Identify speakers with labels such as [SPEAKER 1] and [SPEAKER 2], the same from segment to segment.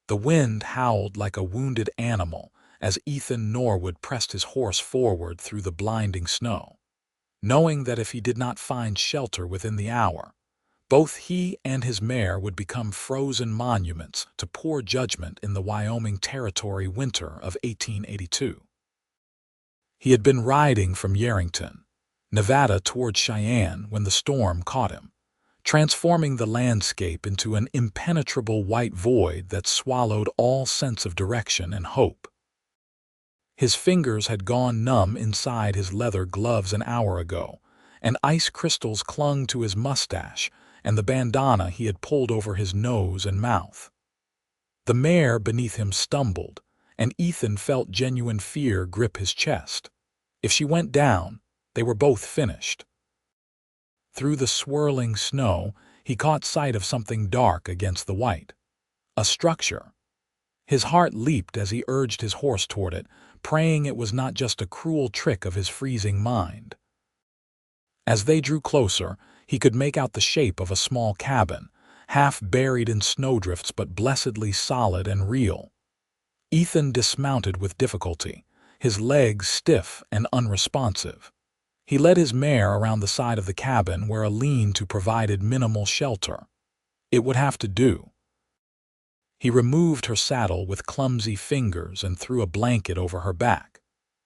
[SPEAKER 1] The wind howled like a wounded animal as Ethan Norwood pressed his horse forward through the blinding snow, knowing that if he did not find shelter within the hour, both he and his mare would become frozen monuments to poor judgment in the Wyoming Territory winter of 1882. He had been riding from Yerington, Nevada toward Cheyenne when the storm caught him, transforming the landscape into an impenetrable white void that swallowed all sense of direction and hope. His fingers had gone numb inside his leather gloves an hour ago, and ice crystals clung to his mustache and the bandana he had pulled over his nose and mouth. The mare beneath him stumbled, and Ethan felt genuine fear grip his chest. If she went down, they were both finished. Through the swirling snow, he caught sight of something dark against the white. A structure. His heart leaped as he urged his horse toward it, praying it was not just a cruel trick of his freezing mind. As they drew closer, he could make out the shape of a small cabin, half buried in snowdrifts but blessedly solid and real. Ethan dismounted with difficulty, his legs stiff and unresponsive. He led his mare around the side of the cabin where a lean-to provided minimal shelter. It would have to do. He removed her saddle with clumsy fingers and threw a blanket over her back,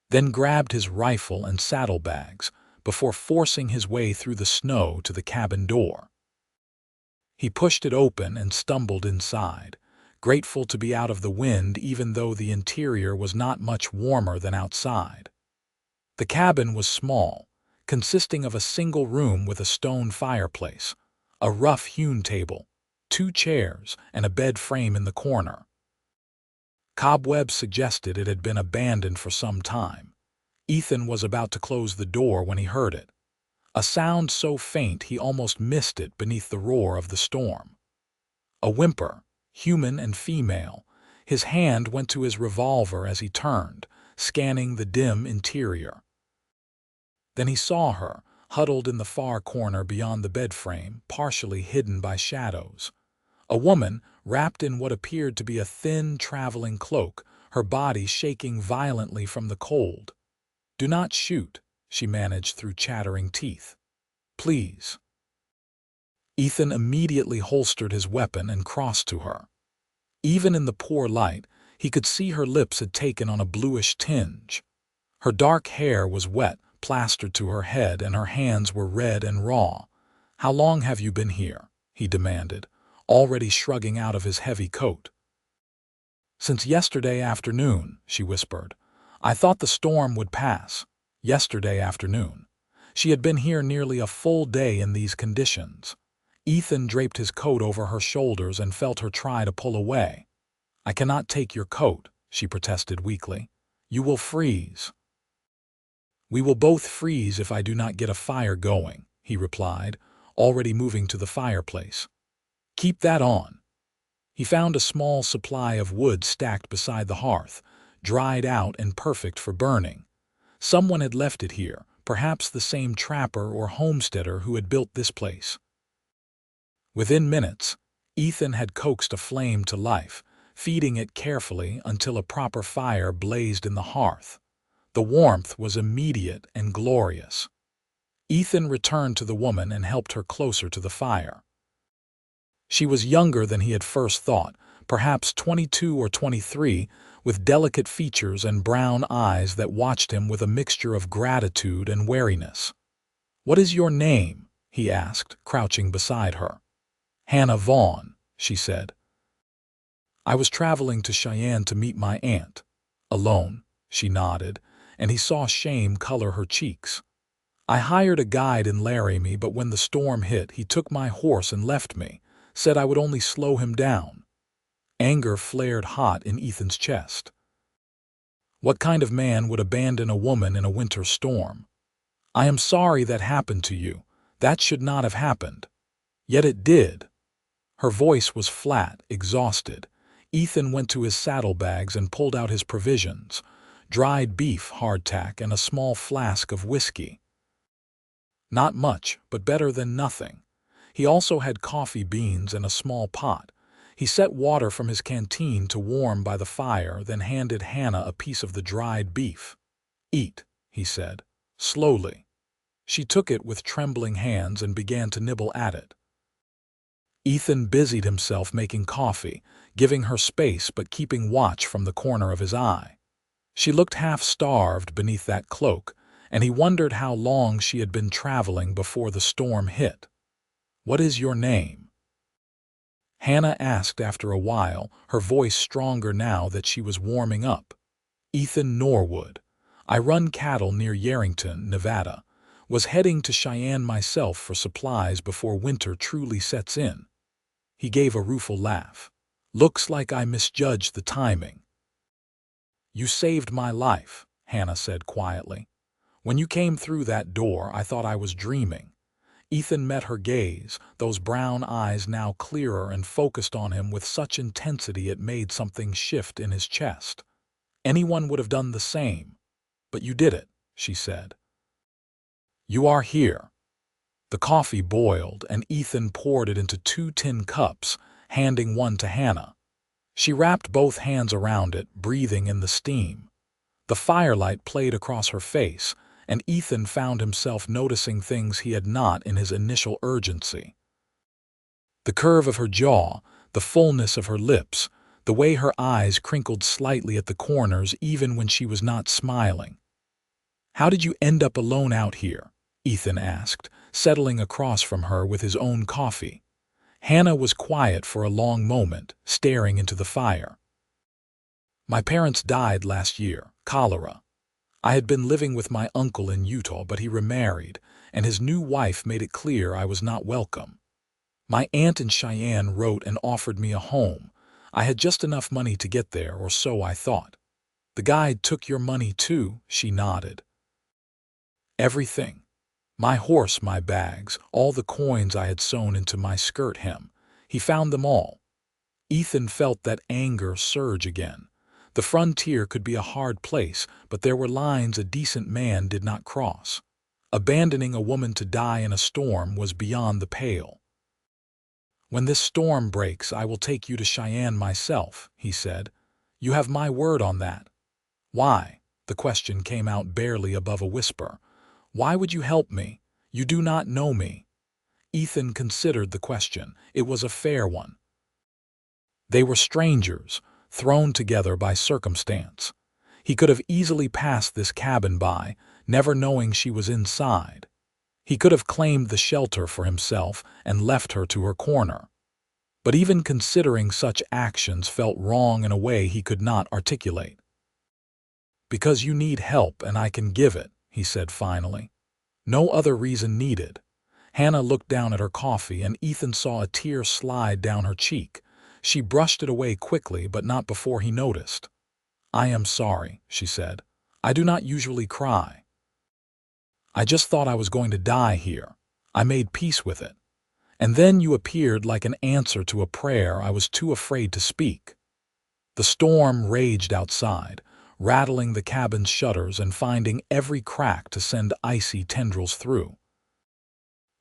[SPEAKER 1] then grabbed his rifle and saddlebags before forcing his way through the snow to the cabin door. He pushed it open and stumbled inside, grateful to be out of the wind even though the interior was not much warmer than outside. The cabin was small, consisting of a single room with a stone fireplace, a rough-hewn table, 2 chairs, and a bed frame in the corner. Cobwebs suggested it had been abandoned for some time. Ethan was about to close the door when he heard it, a sound so faint he almost missed it beneath the roar of the storm. A whimper, human and female. His hand went to his revolver as he turned, scanning the dim interior. Then he saw her, huddled in the far corner beyond the bed frame, partially hidden by shadows. A woman, wrapped in what appeared to be a thin, traveling cloak, her body shaking violently from the cold. "Do not shoot," she managed through chattering teeth. "Please." Ethan immediately holstered his weapon and crossed to her. Even in the poor light, he could see her lips had taken on a bluish tinge. Her dark hair was wet, plastered to her head, and her hands were red and raw. "How long have you been here?" he demanded, already shrugging out of his heavy coat. "Since yesterday afternoon," she whispered. "I thought the storm would pass. Yesterday afternoon." She had been here nearly a full day in these conditions. Ethan draped his coat over her shoulders and felt her try to pull away. "I cannot take your coat," she protested weakly. "You will freeze." "We will both freeze if I do not get a fire going," he replied, already moving to the fireplace. "Keep that on." He found a small supply of wood stacked beside the hearth, dried out and perfect for burning. Someone had left it here, perhaps the same trapper or homesteader who had built this place. Within minutes, Ethan had coaxed a flame to life, feeding it carefully until a proper fire blazed in the hearth. The warmth was immediate and glorious. Ethan returned to the woman and helped her closer to the fire. She was younger than he had first thought, perhaps 22 or 23, with delicate features and brown eyes that watched him with a mixture of gratitude and wariness. "What is your name?" he asked, crouching beside her. "Hannah Vaughn," she said. "I was traveling to Cheyenne to meet my aunt." "Alone?" she nodded, and he saw shame color her cheeks. "I hired a guide in Laramie, but when the storm hit, he took my horse and left me, said I would only slow him down." Anger flared hot in Ethan's chest. What kind of man would abandon a woman in a winter storm? "I am sorry that happened to you. That should not have happened." Yet it did. Her voice was flat, exhausted. Ethan went to his saddlebags and pulled out his provisions: dried beef, hardtack, and a small flask of whiskey. Not much, but better than nothing. He also had coffee beans and a small pot. He set water from his canteen to warm by the fire, then handed Hannah a piece of the dried beef. "Eat," he said, slowly. She took it with trembling hands and began to nibble at it. Ethan busied himself making coffee, giving her space but keeping watch from the corner of his eye. She looked half-starved beneath that cloak, and he wondered how long she had been traveling before the storm hit. "What is your name?" Hannah asked after a while, her voice stronger now that she was warming up. "Ethan Norwood. I run cattle near Yerington, Nevada. Was heading to Cheyenne myself for supplies before winter truly sets in." He gave a rueful laugh. "Looks like I misjudged the timing." "You saved my life," Hannah said quietly. "When you came through that door, I thought I was dreaming." Ethan met her gaze, those brown eyes now clearer and focused on him with such intensity it made something shift in his chest. "Anyone would have done the same. But you did it," she said. "You are here." The coffee boiled, and Ethan poured it into 2 tin cups, handing one to Hannah. She wrapped both hands around it, breathing in the steam. The firelight played across her face, and Ethan found himself noticing things he had not in his initial urgency. The curve of her jaw, the fullness of her lips, the way her eyes crinkled slightly at the corners even when she was not smiling. "How did you end up alone out here?" Ethan asked, settling across from her with his own coffee. Hannah was quiet for a long moment, staring into the fire. "My parents died last year, cholera. I had been living with my uncle in Utah, but he remarried, and his new wife made it clear I was not welcome. My aunt in Cheyenne wrote and offered me a home. I had just enough money to get there, or so I thought." "The guide took your money too," she nodded. "Everything. My horse, my bags, all the coins I had sewn into my skirt hem. He found them all." Ethan felt that anger surge again. The frontier could be a hard place, but there were lines a decent man did not cross. Abandoning a woman to die in a storm was beyond the pale. "When this storm breaks, I will take you to Cheyenne myself," he said. "You have my word on that." "Why?" The question came out barely above a whisper. "Why would you help me? You do not know me." Ethan considered the question. It was a fair one. They were strangers, thrown together by circumstance. He could have easily passed this cabin by, never knowing she was inside. He could have claimed the shelter for himself and left her to her corner. But even considering such actions felt wrong in a way he could not articulate. "Because you need help and I can give it," he said finally. "No other reason needed." Hannah looked down at her coffee, and Ethan saw a tear slide down her cheek. She brushed it away quickly, but not before he noticed. "I am sorry," she said. "I do not usually cry. I just thought I was going to die here. I made peace with it. And then you appeared like an answer to a prayer I was too afraid to speak." The storm raged outside, rattling the cabin's shutters and finding every crack to send icy tendrils through.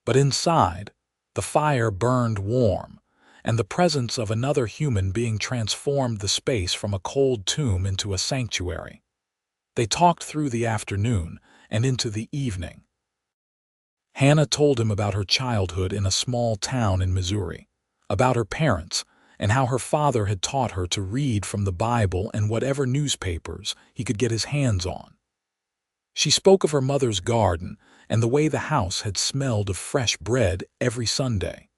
[SPEAKER 1] But inside, the fire burned warm, and the presence of another human being transformed the space from a cold tomb into a sanctuary. They talked through the afternoon and into the evening. Hannah told him about her childhood in a small town in Missouri, about her parents, and how her father had taught her to read from the Bible and whatever newspapers he could get his hands on. She spoke of her mother's garden and the way the house had smelled of fresh bread every Sunday.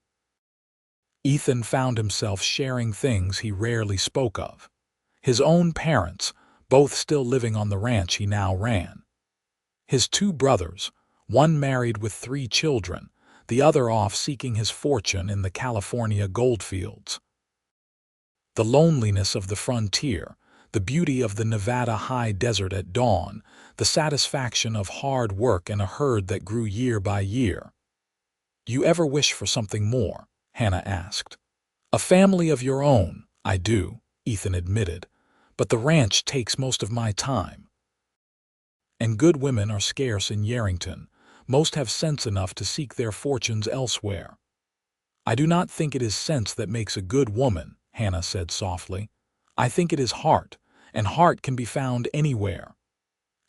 [SPEAKER 1] Ethan found himself sharing things he rarely spoke of. His own parents, both still living on the ranch he now ran. His 2 brothers, one married with 3 children, the other off seeking his fortune in the California goldfields. The loneliness of the frontier, the beauty of the Nevada high desert at dawn, the satisfaction of hard work in a herd that grew year by year. "Do you ever wish for something more?" Hannah asked. "A family of your own, I do," Ethan admitted, "but the ranch takes most of my time. And good women are scarce in Yerington. Most have sense enough to seek their fortunes elsewhere." "I do not think it is sense that makes a good woman," Hannah said softly. I think it is heart, and heart can be found anywhere.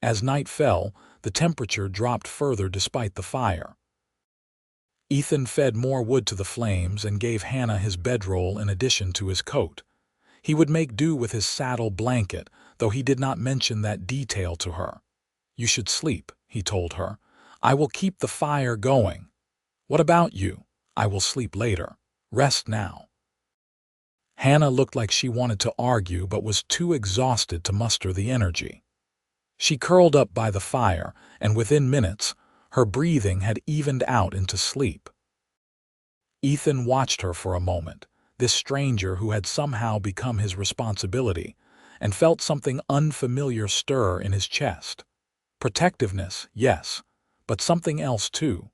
[SPEAKER 1] As night fell, the temperature dropped further despite the fire. Ethan fed more wood to the flames and gave Hannah his bedroll in addition to his coat. He would make do with his saddle blanket, though he did not mention that detail to her. You should sleep, he told her. I will keep the fire going. What about you? I will sleep later. Rest now. Hannah looked like she wanted to argue but was too exhausted to muster the energy. She curled up by the fire, and within minutes, her breathing had evened out into sleep. Ethan watched her for a moment, this stranger who had somehow become his responsibility, and felt something unfamiliar stir in his chest. Protectiveness, yes, but something else too.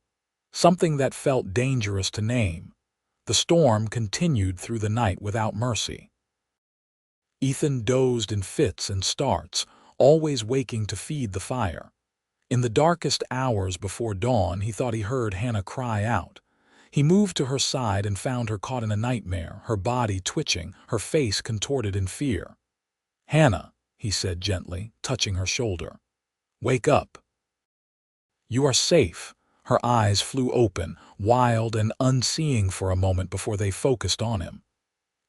[SPEAKER 1] Something that felt dangerous to name. The storm continued through the night without mercy. Ethan dozed in fits and starts, always waking to feed the fire. In the darkest hours before dawn, he thought he heard Hannah cry out. He moved to her side and found her caught in a nightmare, her body twitching, her face contorted in fear. Hannah, he said gently, touching her shoulder. Wake up. You are safe. Her eyes flew open, wild and unseeing for a moment before they focused on him.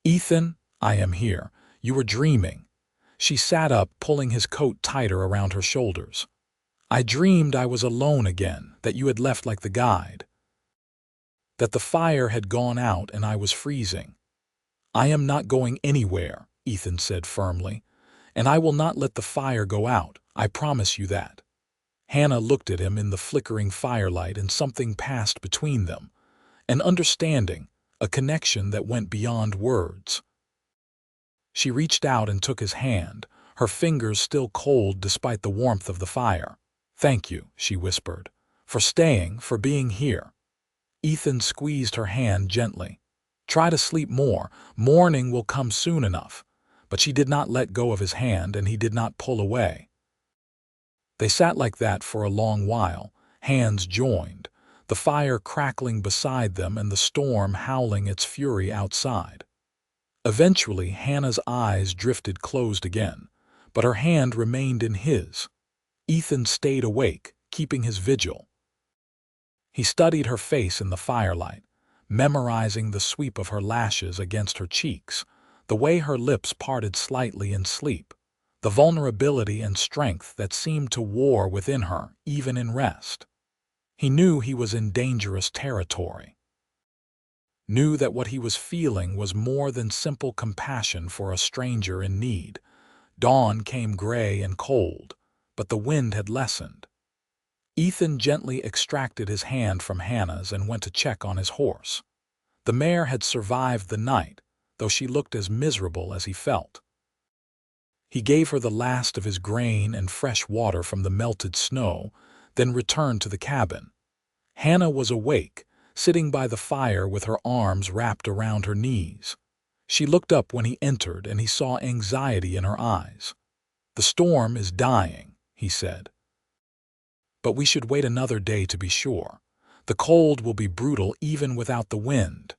[SPEAKER 1] Ethan, I am here. You were dreaming. She sat up, pulling his coat tighter around her shoulders. I dreamed I was alone again, that you had left like the guide. That the fire had gone out and I was freezing. I am not going anywhere, Ethan said firmly, and I will not let the fire go out, I promise you that. Hannah looked at him in the flickering firelight, and something passed between them. An understanding, a connection that went beyond words. She reached out and took his hand, her fingers still cold despite the warmth of the fire. Thank you, she whispered, for staying, for being here. Ethan squeezed her hand gently. Try to sleep more, morning will come soon enough. But she did not let go of his hand, and he did not pull away. They sat like that for a long while, hands joined, the fire crackling beside them and the storm howling its fury outside. Eventually, Hannah's eyes drifted closed again, but her hand remained in his. Ethan stayed awake, keeping his vigil. He studied her face in the firelight, memorizing the sweep of her lashes against her cheeks, the way her lips parted slightly in sleep, the vulnerability and strength that seemed to war within her, even in rest. He knew he was in dangerous territory. Knew that what he was feeling was more than simple compassion for a stranger in need. Dawn came gray and cold, but the wind had lessened. Ethan gently extracted his hand from Hannah's and went to check on his horse. The mare had survived the night, though she looked as miserable as he felt. He gave her the last of his grain and fresh water from the melted snow, then returned to the cabin. Hannah was awake, sitting by the fire with her arms wrapped around her knees. She looked up when he entered, and he saw anxiety in her eyes. The storm is dying, he said. But we should wait another day to be sure. The cold will be brutal even without the wind.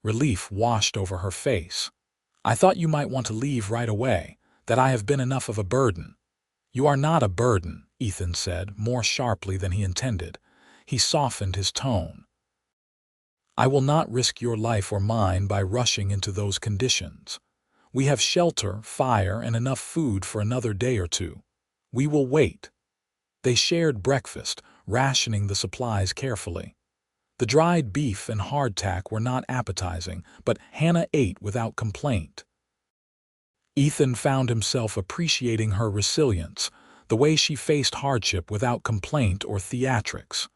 [SPEAKER 1] Relief washed over her face. I thought you might want to leave right away, that I have been enough of a burden. You are not a burden, Ethan said, more sharply than he intended. He softened his tone. I will not risk your life or mine by rushing into those conditions. We have shelter, fire, and enough food for another day or two. We will wait. They shared breakfast, rationing the supplies carefully. The dried beef and hardtack were not appetizing, but Hannah ate without complaint. Ethan found himself appreciating her resilience, the way she faced hardship without complaint or theatrics.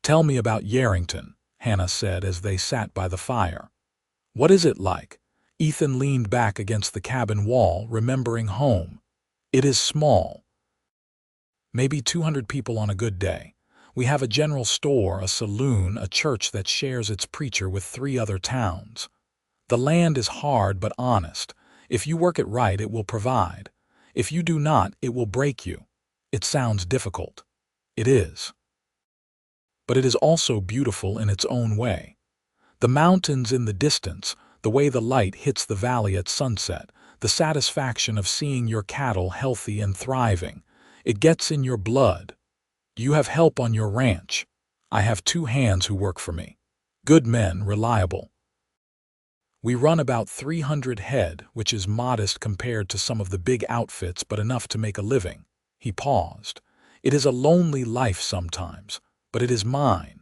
[SPEAKER 1] Tell me about Yarrington, Hannah said as they sat by the fire. What is it like? Ethan leaned back against the cabin wall, remembering home. It is small. Maybe 200 people on a good day. We have a general store, a saloon, a church that shares its preacher with 3 other towns. The land is hard but honest. If you work it right, it will provide. If you do not, it will break you. It sounds difficult. It is. But it is also beautiful in its own way. The mountains in the distance, the way the light hits the valley at sunset, the satisfaction of seeing your cattle healthy and thriving. It gets in your blood. You have help on your ranch. I have 2 hands who work for me. Good men, reliable. We run about 300 head, which is modest compared to some of the big outfits, but enough to make a living. He paused. It is a lonely life sometimes, but it is mine.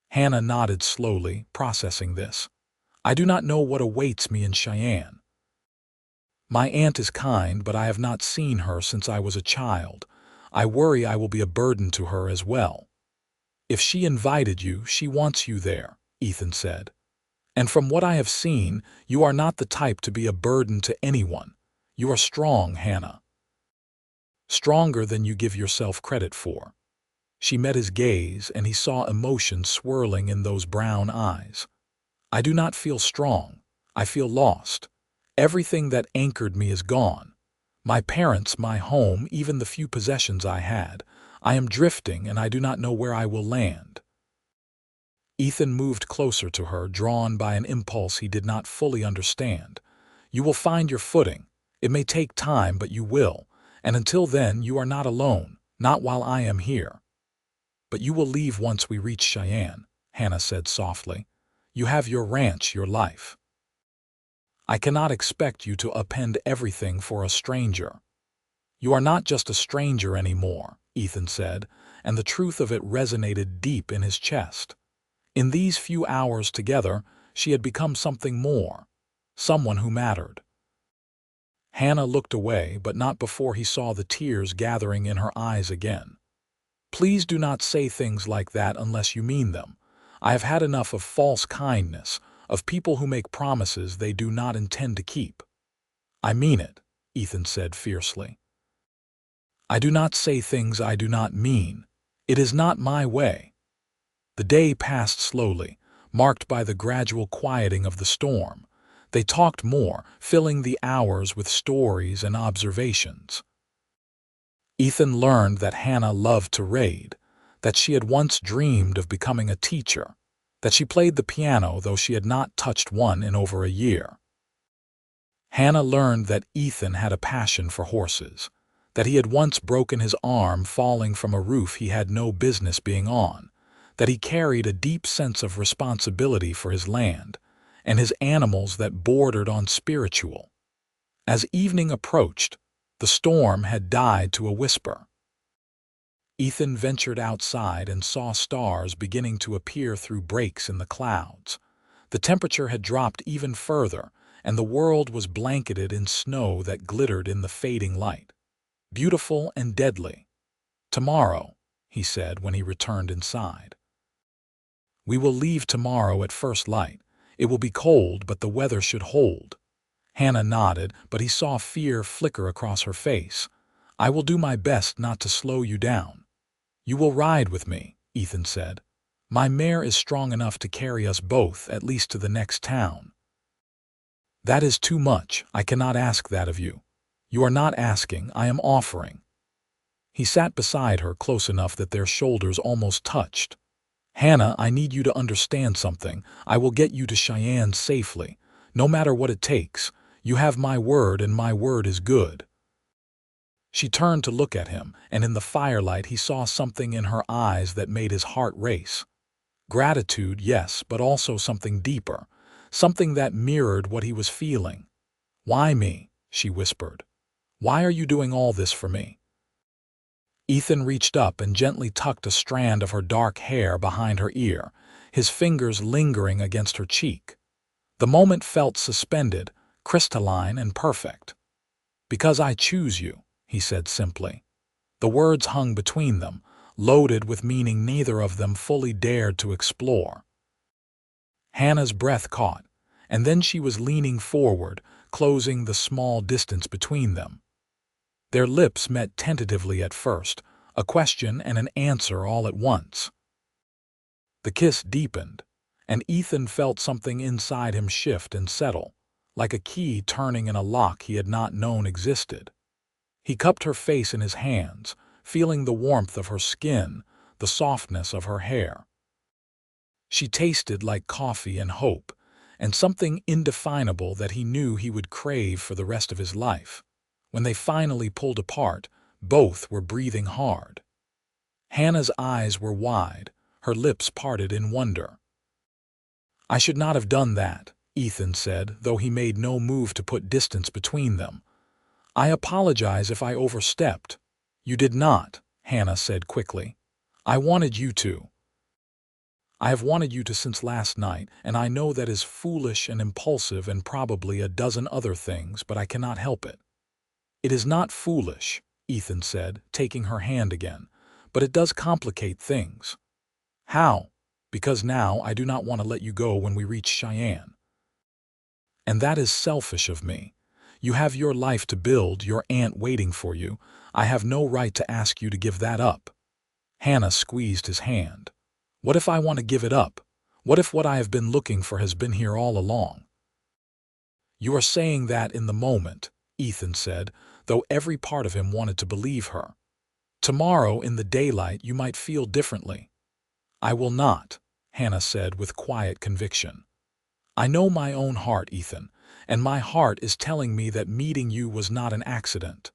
[SPEAKER 1] Hannah nodded slowly, processing this. I do not know what awaits me in Cheyenne. My aunt is kind, but I have not seen her since I was a child. I worry I will be a burden to her as well. If she invited you, she wants you there, Ethan said. And from what I have seen, you are not the type to be a burden to anyone. You are strong, Hannah. Stronger than you give yourself credit for. She met his gaze, and he saw emotion swirling in those brown eyes. I do not feel strong. I feel lost. Everything that anchored me is gone. My parents, my home, even the few possessions I had. I am drifting, and I do not know where I will land. Ethan moved closer to her, drawn by an impulse he did not fully understand. You will find your footing. It may take time, but you will. And until then, you are not alone, not while I am here. But you will leave once we reach Cheyenne, Hannah said softly. You have your ranch, your life. I cannot expect you to upend everything for a stranger. You are not just a stranger anymore, Ethan said, and the truth of it resonated deep in his chest. In these few hours together, she had become something more, someone who mattered. Hannah looked away, but not before he saw the tears gathering in her eyes again. Please do not say things like that unless you mean them. I have had enough of false kindness, of people who make promises they do not intend to keep. I mean it, Ethan said fiercely. I do not say things I do not mean. It is not my way. The day passed slowly, marked by the gradual quieting of the storm. They talked more, filling the hours with stories and observations. Ethan learned that Hannah loved to raid, that she had once dreamed of becoming a teacher, that she played the piano though she had not touched one in over a year. Hannah learned that Ethan had a passion for horses, that he had once broken his arm falling from a roof he had no business being on, that he carried a deep sense of responsibility for his land and his animals that bordered on spiritual. As evening approached, the storm had died to a whisper. Ethan ventured outside and saw stars beginning to appear through breaks in the clouds. The temperature had dropped even further, and the world was blanketed in snow that glittered in the fading light. Beautiful and deadly. Tomorrow, he said when he returned inside. We will leave tomorrow at first light. It will be cold, but the weather should hold. Hannah nodded, but he saw fear flicker across her face. I will do my best not to slow you down. You will ride with me, Ethan said. My mare is strong enough to carry us both, at least to the next town. That is too much. I cannot ask that of you. You are not asking, I am offering. He sat beside her close enough that their shoulders almost touched. Hannah, I need you to understand something. I will get you to Cheyenne safely, no matter what it takes. You have my word, and my word is good. She turned to look at him, and in the firelight he saw something in her eyes that made his heart race. Gratitude, yes, but also something deeper, something that mirrored what he was feeling. Why me? She whispered. Why are you doing all this for me? Ethan reached up and gently tucked a strand of her dark hair behind her ear, his fingers lingering against her cheek. The moment felt suspended, crystalline and perfect. Because I choose you, he said simply. The words hung between them, loaded with meaning neither of them fully dared to explore. Hannah's breath caught, and then she was leaning forward, closing the small distance between them. Their lips met tentatively at first, a question and an answer all at once. The kiss deepened, and Ethan felt something inside him shift and settle, like a key turning in a lock he had not known existed. He cupped her face in his hands, feeling the warmth of her skin, the softness of her hair. She tasted like coffee and hope, and something indefinable that he knew he would crave for the rest of his life. When they finally pulled apart, both were breathing hard. Hannah's eyes were wide, her lips parted in wonder. "I should not have done that," Ethan said, though he made no move to put distance between them. "I apologize if I overstepped." "You did not," Hannah said quickly. "I wanted you to. I have wanted you to since last night, and I know that is foolish and impulsive and probably a dozen other things, but I cannot help it." "It is not foolish," Ethan said, taking her hand again, "but it does complicate things." "How?" "Because now I do not want to let you go when we reach Cheyenne. And that is selfish of me. You have your life to build, your aunt waiting for you. I have no right to ask you to give that up." Hannah squeezed his hand. "What if I want to give it up? What if what I have been looking for has been here all along?" "You are saying that in the moment," Ethan said, though every part of him wanted to believe her. "Tomorrow in the daylight you might feel differently." "I will not," Hannah said with quiet conviction. "I know my own heart, Ethan, and my heart is telling me that meeting you was not an accident.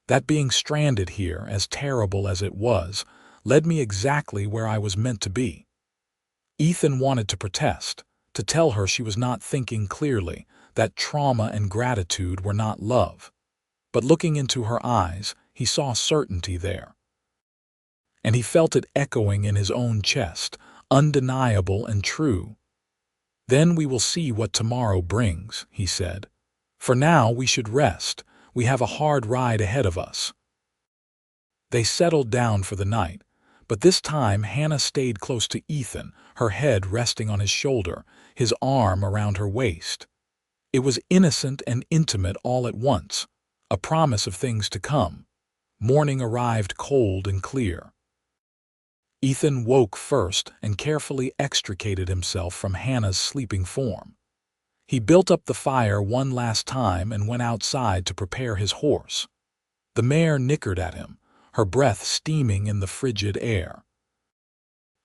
[SPEAKER 1] That being stranded here, as terrible as it was, led me exactly where I was meant to be." Ethan wanted to protest, to tell her she was not thinking clearly, that trauma and gratitude were not love. But looking into her eyes, he saw certainty there. And he felt it echoing in his own chest, undeniable and true. "Then we will see what tomorrow brings," he said. "For now we should rest. We have a hard ride ahead of us." They settled down for the night, but this time Hannah stayed close to Ethan, her head resting on his shoulder, his arm around her waist. It was innocent and intimate all at once, a promise of things to come. Morning arrived cold and clear. Ethan woke first and carefully extricated himself from Hannah's sleeping form. He built up the fire one last time and went outside to prepare his horse. The mare nickered at him, her breath steaming in the frigid air.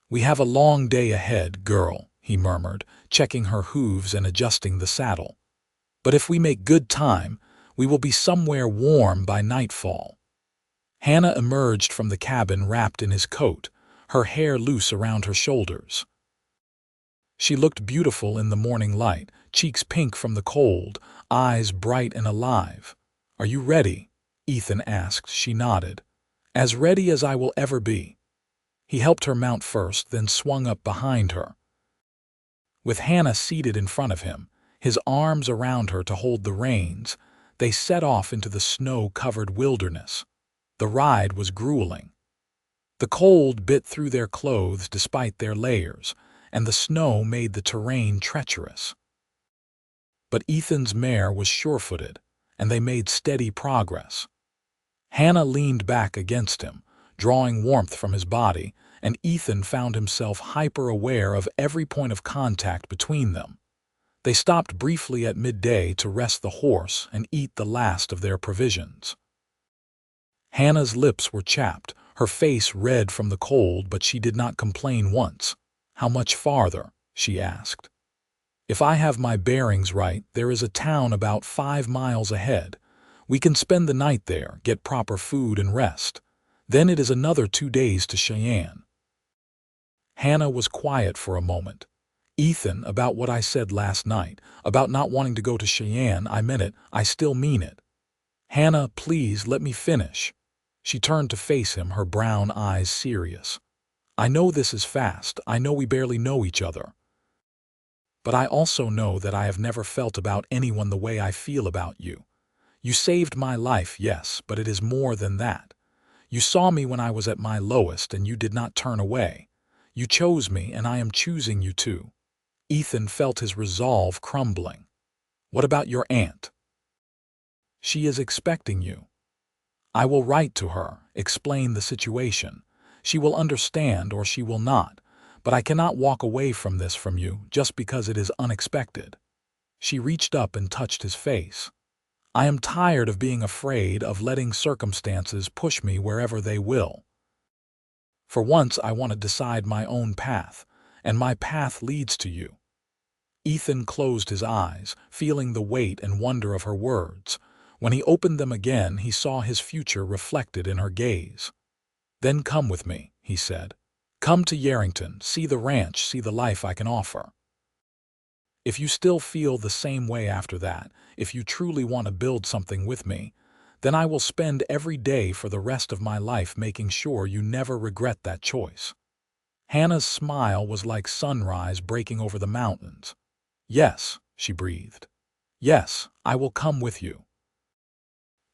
[SPEAKER 1] "We have a long day ahead, girl," he murmured, checking her hooves and adjusting the saddle. "But if we make good time, we will be somewhere warm by nightfall." Hannah emerged from the cabin wrapped in his coat, her hair loose around her shoulders. She looked beautiful in the morning light, cheeks pink from the cold, eyes bright and alive. "Are you ready?" Ethan asked. She nodded. "As ready as I will ever be." He helped her mount first, then swung up behind her. With Hannah seated in front of him, his arms around her to hold the reins, they set off into the snow-covered wilderness. The ride was grueling. The cold bit through their clothes despite their layers, and the snow made the terrain treacherous. But Ethan's mare was sure-footed, and they made steady progress. Hannah leaned back against him, drawing warmth from his body, and Ethan found himself hyper-aware of every point of contact between them. They stopped briefly at midday to rest the horse and eat the last of their provisions. Hannah's lips were chapped, her face red from the cold, but she did not complain once. "How much farther?" she asked. "If I have my bearings right, there is a town about 5 miles ahead. We can spend the night there, get proper food and rest. Then it is another 2 days to Cheyenne." Hannah was quiet for a moment. "Ethan, about what I said last night, about not wanting to go to Cheyenne, I meant it, I still mean it." "Hannah, please let me finish." She turned to face him, her brown eyes serious. "I know this is fast, I know we barely know each other. But I also know that I have never felt about anyone the way I feel about you. You saved my life, yes, but it is more than that. You saw me when I was at my lowest and you did not turn away. You chose me and I am choosing you too." Ethan felt his resolve crumbling. "What about your aunt?" "She is expecting you." "I will write to her, explain the situation. She will understand or she will not, but I cannot walk away from this from you just because it is unexpected." She reached up and touched his face. "I am tired of being afraid, of letting circumstances push me wherever they will. For once I want to decide my own path, and my path leads to you." Ethan closed his eyes, feeling the weight and wonder of her words. When he opened them again, he saw his future reflected in her gaze. "Then come with me," he said. "Come to Yarrington, see the ranch, see the life I can offer. If you still feel the same way after that, if you truly want to build something with me, then I will spend every day for the rest of my life making sure you never regret that choice." Hannah's smile was like sunrise breaking over the mountains. "Yes," she breathed. "Yes, I will come with you."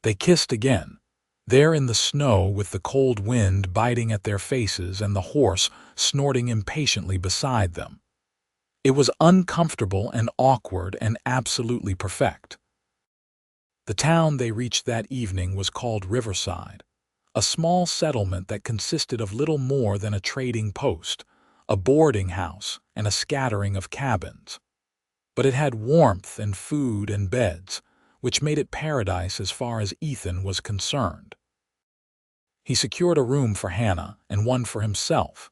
[SPEAKER 1] They kissed again, there in the snow with the cold wind biting at their faces and the horse snorting impatiently beside them. It was uncomfortable and awkward and absolutely perfect. The town they reached that evening was called Riverside, a small settlement that consisted of little more than a trading post, a boarding house, and a scattering of cabins. But it had warmth and food and beds, which made it paradise as far as Ethan was concerned. He secured a room for Hannah and one for himself,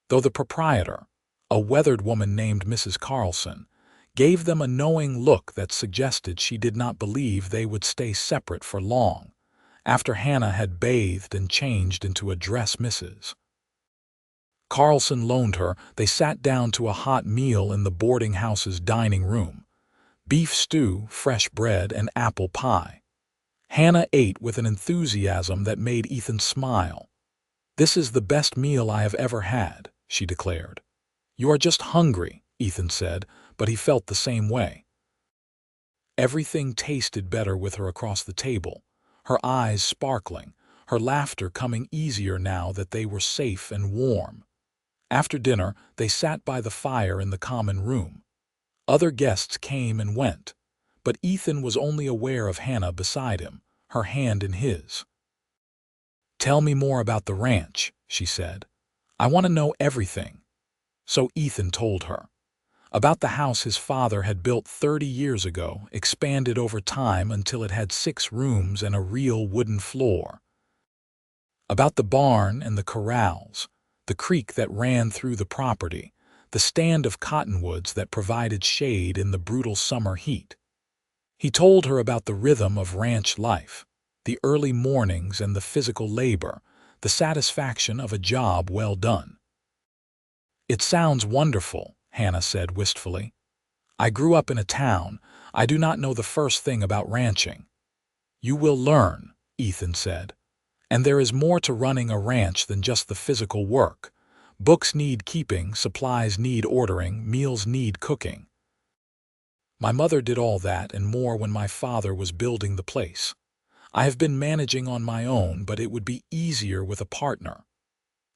[SPEAKER 1] though the proprietor, a weathered woman named Mrs. Carlson, gave them a knowing look that suggested she did not believe they would stay separate for long, after Hannah had bathed and changed into a dress Mrs. Carlson loaned her. They sat down to a hot meal in the boarding house's dining room: beef stew, fresh bread, and apple pie. Hannah ate with an enthusiasm that made Ethan smile. "This is the best meal I have ever had," she declared. "You are just hungry," Ethan said, but he felt the same way. Everything tasted better with her across the table, her eyes sparkling, her laughter coming easier now that they were safe and warm. After dinner, they sat by the fire in the common room. Other guests came and went, but Ethan was only aware of Hannah beside him, her hand in his. "Tell me more about the ranch," she said. "I want to know everything." So Ethan told her about the house his father had built 30 years ago, expanded over time until it had 6 rooms and a real wooden floor. About the barn and the corrals, the creek that ran through the property, the stand of cottonwoods that provided shade in the brutal summer heat. He told her about the rhythm of ranch life, the early mornings and the physical labor, the satisfaction of a job well done. "It sounds wonderful," Hannah said wistfully. "I grew up in a town. I do not know the first thing about ranching." "You will learn," Ethan said. "And there is more to running a ranch than just the physical work. Books need keeping, supplies need ordering, meals need cooking. My mother did all that and more when my father was building the place. I have been managing on my own, but it would be easier with a partner."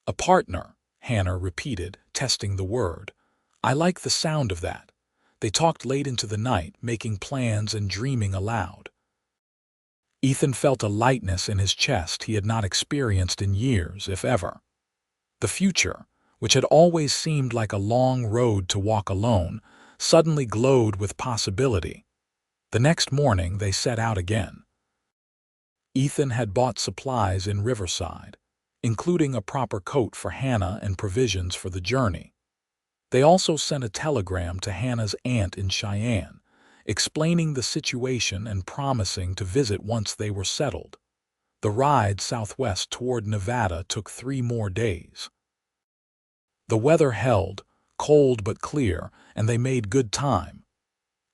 [SPEAKER 1] "A partner," Hannah repeated, testing the word. "I like the sound of that." They talked late into the night, making plans and dreaming aloud. Ethan felt a lightness in his chest he had not experienced in years, if ever. The future, which had always seemed like a long road to walk alone, suddenly glowed with possibility. The next morning they set out again. Ethan had bought supplies in Riverside, including a proper coat for Hannah and provisions for the journey. They also sent a telegram to Hannah's aunt in Cheyenne, explaining the situation and promising to visit once they were settled. The ride southwest toward Nevada took 3 more days. The weather held, cold but clear, and they made good time.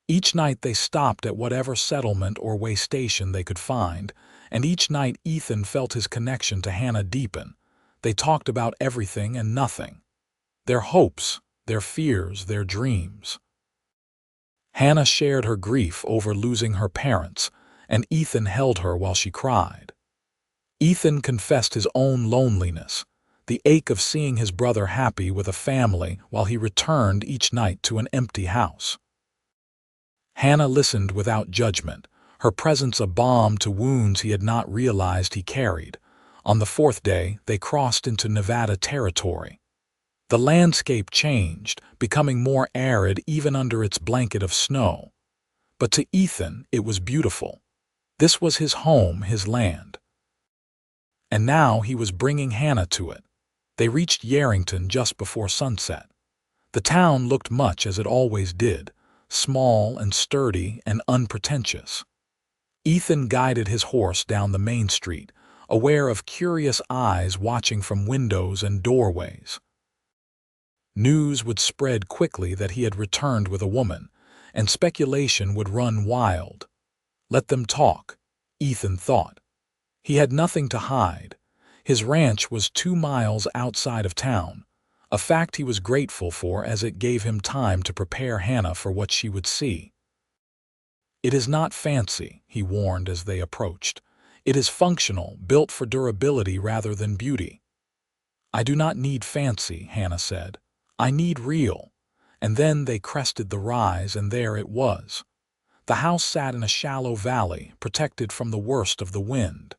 [SPEAKER 1] Each night they stopped at whatever settlement or way station they could find, and each night Ethan felt his connection to Hannah deepen. They talked about everything and nothing. Their hopes, their fears, their dreams. Hannah shared her grief over losing her parents, and Ethan held her while she cried. Ethan confessed his own loneliness, the ache of seeing his brother happy with a family while he returned each night to an empty house. Hannah listened without judgment, her presence a balm to wounds he had not realized he carried. On the 4th day, they crossed into Nevada territory. The landscape changed, becoming more arid even under its blanket of snow. But to Ethan, it was beautiful. This was his home, his land. And now he was bringing Hannah to it. They reached Yarrington just before sunset. The town looked much as it always did, small and sturdy and unpretentious. Ethan guided his horse down the main street, aware of curious eyes watching from windows and doorways. News would spread quickly that he had returned with a woman, and speculation would run wild. Let them talk, Ethan thought. He had nothing to hide. His ranch was 2 miles outside of town, a fact he was grateful for as it gave him time to prepare Hannah for what she would see. "It is not fancy," he warned as they approached. "It is functional, built for durability rather than beauty." "I do not need fancy," Hannah said. "I need real." And then they crested the rise, and there it was. The house sat in a shallow valley, protected from the worst of the wind.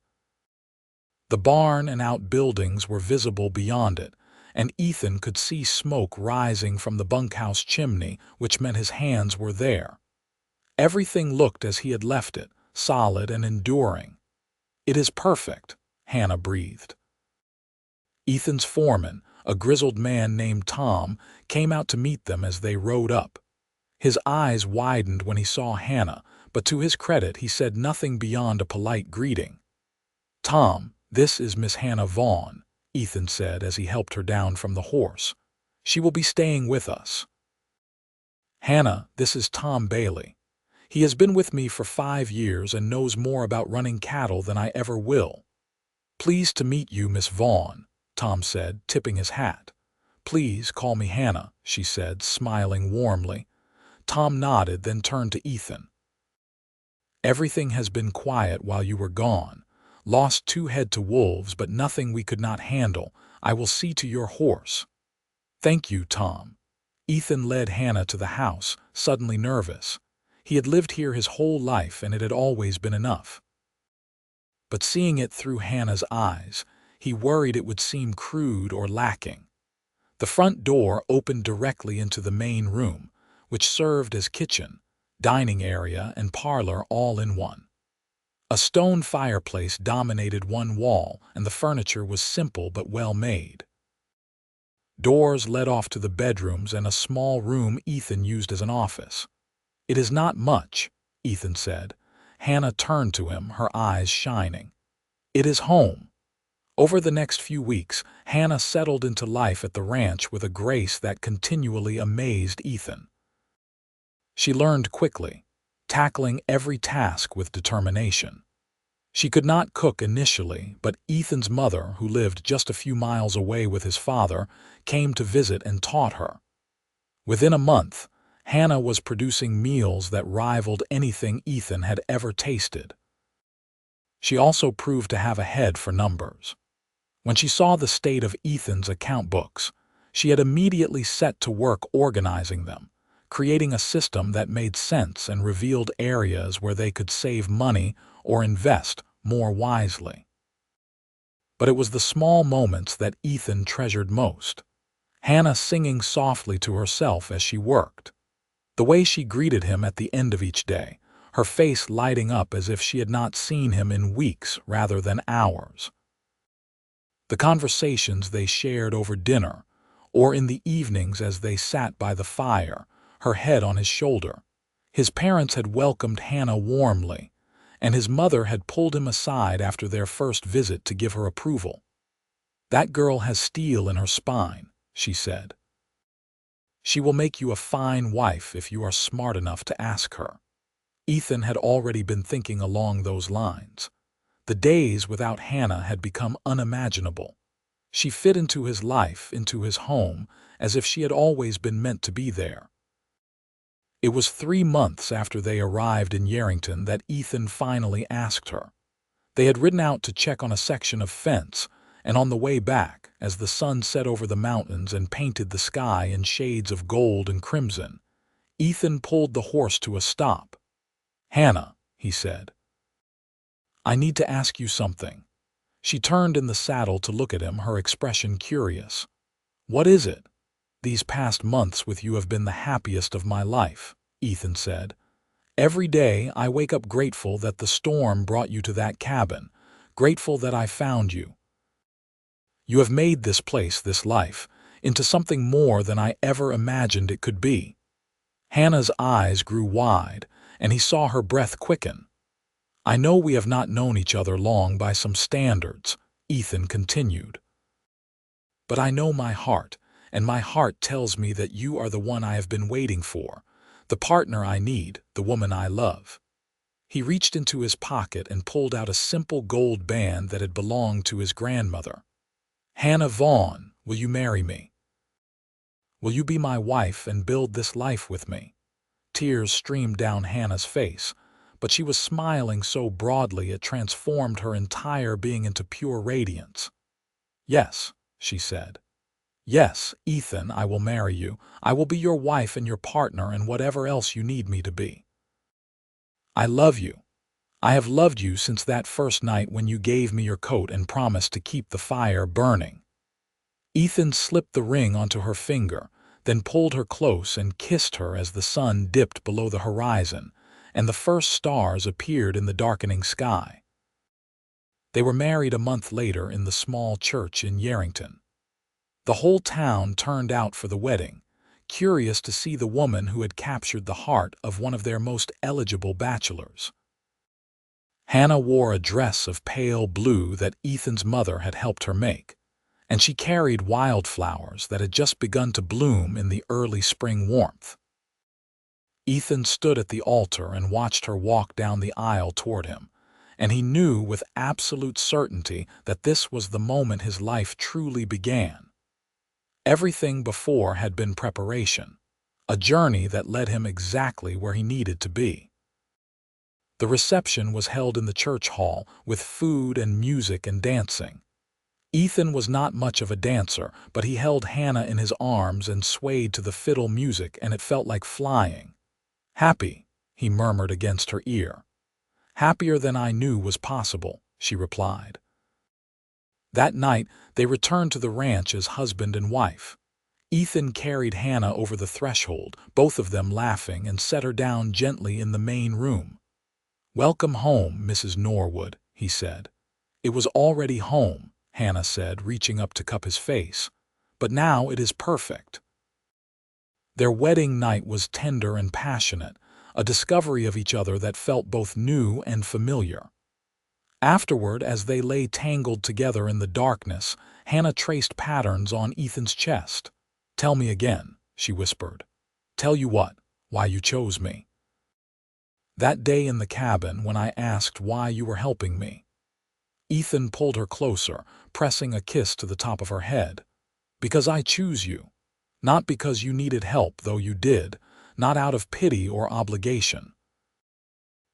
[SPEAKER 1] The barn and outbuildings were visible beyond it, and Ethan could see smoke rising from the bunkhouse chimney, which meant his hands were there. Everything looked as he had left it, solid and enduring. "It is perfect," Hannah breathed. Ethan's foreman, a grizzled man named Tom, came out to meet them as they rode up. His eyes widened when he saw Hannah, but to his credit he said nothing beyond a polite greeting. "Tom, this is Miss Hannah Vaughn," Ethan said as he helped her down from the horse. "She will be staying with us." "Hannah, this is Tom Bailey. He has been with me for 5 years and knows more about running cattle than I ever will." "Pleased to meet you, Miss Vaughn," Tom said, tipping his hat. "Please call me Hannah," she said, smiling warmly. Tom nodded, then turned to Ethan. "Everything has been quiet while you were gone. Lost 2 head to wolves, but nothing we could not handle. I will see to your horse." "Thank you, Tom." Ethan led Hannah to the house, suddenly nervous. He had lived here his whole life, and it had always been enough. But seeing it through Hannah's eyes, he worried it would seem crude or lacking. The front door opened directly into the main room, which served as kitchen, dining area, and parlor all in one. A stone fireplace dominated one wall, and the furniture was simple but well made. Doors led off to the bedrooms and a small room Ethan used as an office. "It is not much," Ethan said. Hannah turned to him, her eyes shining. "It is home." Over the next few weeks, Hannah settled into life at the ranch with a grace that continually amazed Ethan. She learned quickly, tackling every task with determination. She could not cook initially, but Ethan's mother, who lived just a few miles away with his father, came to visit and taught her. Within a month, Hannah was producing meals that rivaled anything Ethan had ever tasted. She also proved to have a head for numbers. When she saw the state of Ethan's account books, she had immediately set to work organizing them, creating a system that made sense and revealed areas where they could save money or invest more wisely. But it was the small moments that Ethan treasured most. Hannah singing softly to herself as she worked. The way she greeted him at the end of each day, her face lighting up as if she had not seen him in weeks rather than hours. The conversations they shared over dinner, or in the evenings as they sat by the fire, her head on his shoulder. His parents had welcomed Hannah warmly, and his mother had pulled him aside after their first visit to give her approval. "That girl has steel in her spine," she said. "She will make you a fine wife if you are smart enough to ask her." Ethan had already been thinking along those lines. The days without Hannah had become unimaginable. She fit into his life, into his home, as if she had always been meant to be there. It was 3 months after they arrived in Yerington that Ethan finally asked her. They had ridden out to check on a section of fence, and on the way back, as the sun set over the mountains and painted the sky in shades of gold and crimson, Ethan pulled the horse to a stop. "Hannah," he said, "I need to ask you something." She turned in the saddle to look at him, her expression curious. "What is it?" "These past months with you have been the happiest of my life," Ethan said. "Every day I wake up grateful that the storm brought you to that cabin, grateful that I found you. You have made this place, this life, into something more than I ever imagined it could be." Hannah's eyes grew wide, and he saw her breath quicken. "I know we have not known each other long by some standards," Ethan continued. "But I know my heart, and my heart tells me that you are the one I have been waiting for, the partner I need, the woman I love." He reached into his pocket and pulled out a simple gold band that had belonged to his grandmother. "Hannah Vaughn, will you marry me? Will you be my wife and build this life with me?" Tears streamed down Hannah's face, but she was smiling so broadly it transformed her entire being into pure radiance. "Yes," she said. "Yes, Ethan, I will marry you. I will be your wife and your partner and whatever else you need me to be. I love you. I have loved you since that first night when you gave me your coat and promised to keep the fire burning." Ethan slipped the ring onto her finger, then pulled her close and kissed her as the sun dipped below the horizon, and the first stars appeared in the darkening sky. They were married a month later in the small church in Yarrington. The whole town turned out for the wedding, curious to see the woman who had captured the heart of one of their most eligible bachelors. Hannah wore a dress of pale blue that Ethan's mother had helped her make, and she carried wildflowers that had just begun to bloom in the early spring warmth. Ethan stood at the altar and watched her walk down the aisle toward him, and he knew with absolute certainty that this was the moment his life truly began. Everything before had been preparation, a journey that led him exactly where he needed to be. The reception was held in the church hall with food and music and dancing. Ethan was not much of a dancer, but he held Hannah in his arms and swayed to the fiddle music, and it felt like flying. "Happy," he murmured against her ear. "Happier than I knew was possible," she replied. That night, they returned to the ranch as husband and wife. Ethan carried Hannah over the threshold, both of them laughing, and set her down gently in the main room. "Welcome home, Mrs. Norwood," he said. "It was already home," Hannah said, reaching up to cup his face. "But now it is perfect." Their wedding night was tender and passionate, a discovery of each other that felt both new and familiar. Afterward, as they lay tangled together in the darkness, Hannah traced patterns on Ethan's chest. "Tell me again," she whispered. "Tell you what? Why you chose me. That day in the cabin when I asked why you were helping me." Ethan pulled her closer, pressing a kiss to the top of her head. "Because I choose you. Not because you needed help, though you did, not out of pity or obligation.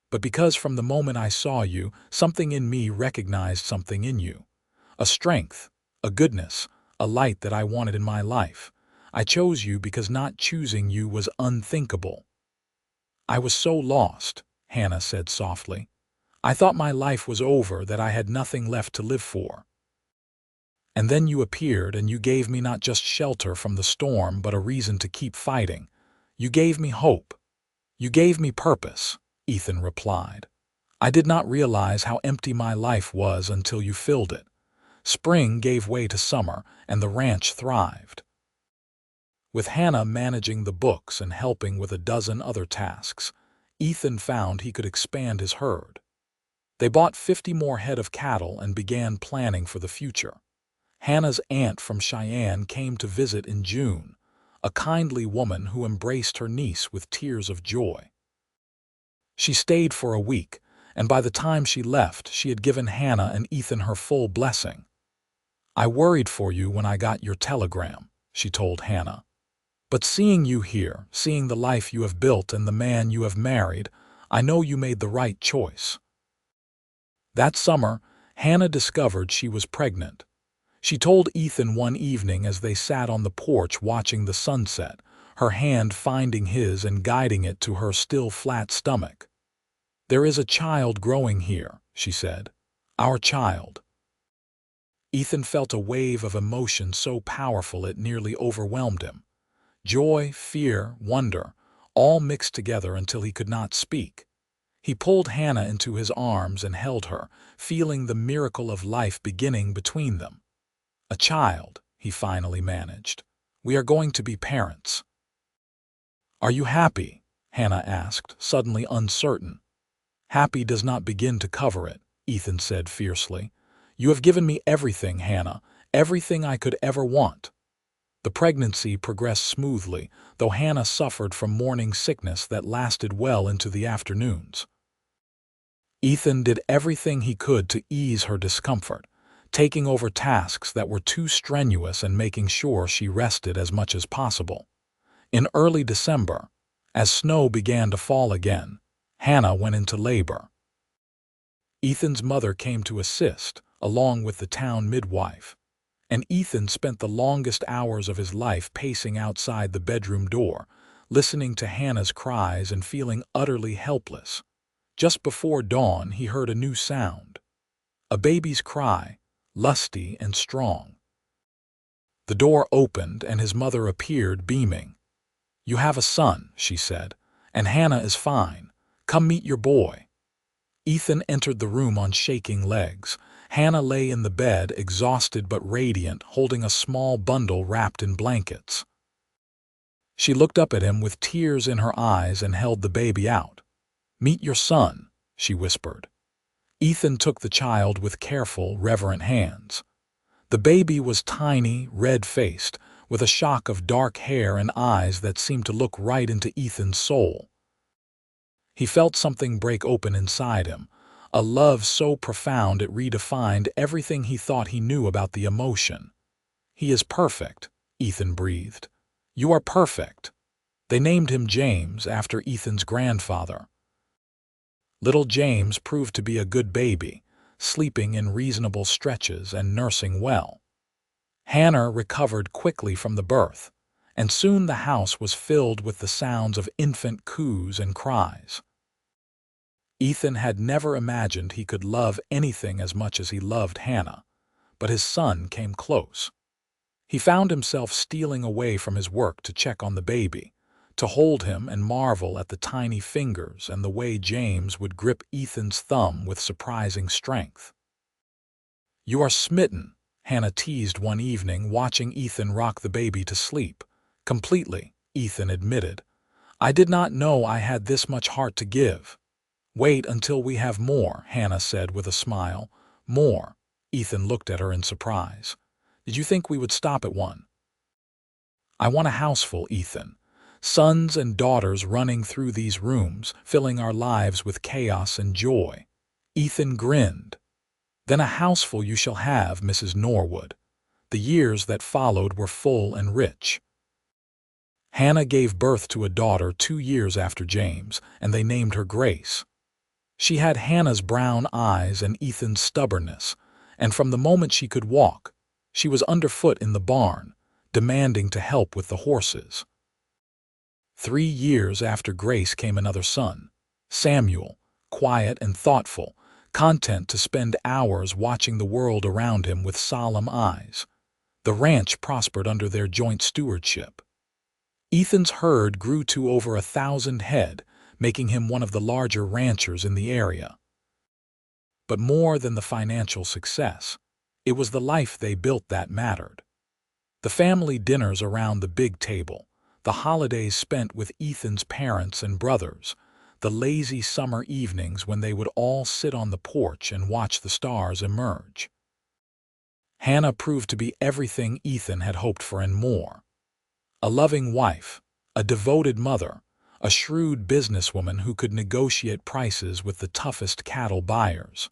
[SPEAKER 1] But because from the moment I saw you, something in me recognized something in you. A strength, a goodness, a light that I wanted in my life. I chose you because not choosing you was unthinkable." "I was so lost," Hannah said softly. "I thought my life was over, that I had nothing left to live for. And then you appeared, and you gave me not just shelter from the storm, but a reason to keep fighting. You gave me hope. You gave me purpose," Ethan replied. "I did not realize how empty my life was until you filled it. Spring gave way to summer, and the ranch thrived." With Hannah managing the books and helping with a dozen other tasks, Ethan found he could expand his herd. They bought 50 more head of cattle and began planning for the future. Hannah's aunt from Cheyenne came to visit in June, a kindly woman who embraced her niece with tears of joy. She stayed for a week, and by the time she left, she had given Hannah and Ethan her full blessing. "I worried for you when I got your telegram," she told Hannah. "But seeing you here, seeing the life you have built and the man you have married, I know you made the right choice." That summer, Hannah discovered she was pregnant. She told Ethan one evening as they sat on the porch watching the sunset, her hand finding his and guiding it to her still flat stomach. "There is a child growing here," she said. "Our child." Ethan felt a wave of emotion so powerful it nearly overwhelmed him. Joy, fear, wonder, all mixed together until he could not speak. He pulled Hannah into his arms and held her, feeling the miracle of life beginning between them. "A child," he finally managed. "We are going to be parents." "Are you happy?" Hannah asked, suddenly uncertain. "Happy does not begin to cover it," Ethan said fiercely. "You have given me everything, Hannah, everything I could ever want." The pregnancy progressed smoothly, though Hannah suffered from morning sickness that lasted well into the afternoons. Ethan did everything he could to ease her discomfort, taking over tasks that were too strenuous and making sure she rested as much as possible. In early December, as snow began to fall again, Hannah went into labor. Ethan's mother came to assist, along with the town midwife, and Ethan spent the longest hours of his life pacing outside the bedroom door, listening to Hannah's cries and feeling utterly helpless. Just before dawn, he heard a new sound, a baby's cry, lusty and strong. The door opened and his mother appeared, beaming. "You have a son," she said, "and Hannah is fine. Come meet your boy." Ethan entered the room on shaking legs. Hannah lay in the bed, exhausted but radiant, holding a small bundle wrapped in blankets. She looked up at him with tears in her eyes and held the baby out. "Meet your son," she whispered. Ethan took the child with careful, reverent hands. The baby was tiny, red-faced, with a shock of dark hair and eyes that seemed to look right into Ethan's soul. He felt something break open inside him, a love so profound it redefined everything he thought he knew about the emotion. "He is perfect," Ethan breathed. "You are perfect." They named him James after Ethan's grandfather. Little James proved to be a good baby, sleeping in reasonable stretches and nursing well. Hannah recovered quickly from the birth, and soon the house was filled with the sounds of infant coos and cries. Ethan had never imagined he could love anything as much as he loved Hannah, but his son came close. He found himself stealing away from his work to check on the baby, to hold him and marvel at the tiny fingers and the way James would grip Ethan's thumb with surprising strength. "You are smitten," Hannah teased one evening, watching Ethan rock the baby to sleep. "Completely," Ethan admitted. "I did not know I had this much heart to give." "Wait until we have more," Hannah said with a smile. "More?" Ethan looked at her in surprise. "Did you think we would stop at one?" "I want a houseful, Ethan. Sons and daughters running through these rooms, filling our lives with chaos and joy." Ethan grinned. "Then a houseful you shall have, Mrs. Norwood." The years that followed were full and rich. Hannah gave birth to a daughter 2 years after James, and they named her Grace. She had Hannah's brown eyes and Ethan's stubbornness, and from the moment she could walk, she was underfoot in the barn, demanding to help with the horses. 3 years after Grace came another son, Samuel, quiet and thoughtful, content to spend hours watching the world around him with solemn eyes. The ranch prospered under their joint stewardship. Ethan's herd grew to over 1,000 head, making him one of the larger ranchers in the area. But more than the financial success, it was the life they built that mattered. The family dinners around the big table, the holidays spent with Ethan's parents and brothers, the lazy summer evenings when they would all sit on the porch and watch the stars emerge. Hannah proved to be everything Ethan had hoped for and more. A loving wife, a devoted mother, a shrewd businesswoman who could negotiate prices with the toughest cattle buyers.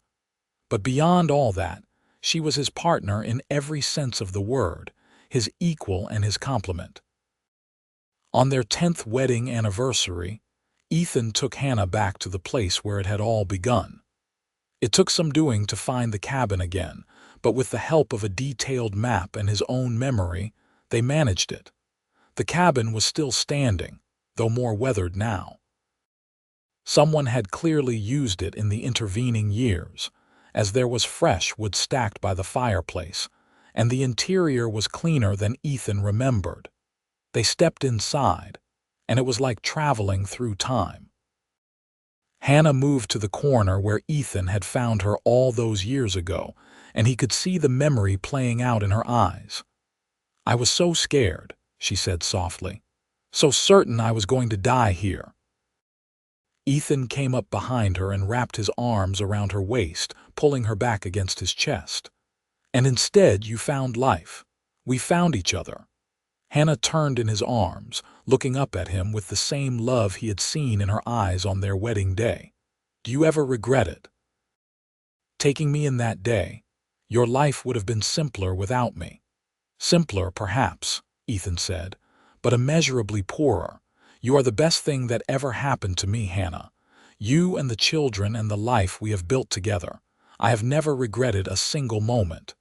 [SPEAKER 1] But beyond all that, she was his partner in every sense of the word, his equal and his complement. On their 10th wedding anniversary, Ethan took Hannah back to the place where it had all begun. It took some doing to find the cabin again, but with the help of a detailed map and his own memory, they managed it. The cabin was still standing, though more weathered now. Someone had clearly used it in the intervening years, as there was fresh wood stacked by the fireplace, and the interior was cleaner than Ethan remembered. They stepped inside, and it was like traveling through time. Hannah moved to the corner where Ethan had found her all those years ago, and he could see the memory playing out in her eyes. "I was so scared," she said softly. So certain I was going to die here." Ethan came up behind her and wrapped his arms around her waist, pulling her back against his chest. "And instead you found life. We found each other." Hannah turned in his arms, looking up at him with the same love he had seen in her eyes on their wedding day. "Do you ever regret it? Taking me in that day? Your life would have been simpler without me." "Simpler, perhaps," Ethan said, "but immeasurably poorer. You are the best thing that ever happened to me, Hannah. You and the children and the life we have built together. I have never regretted a single moment.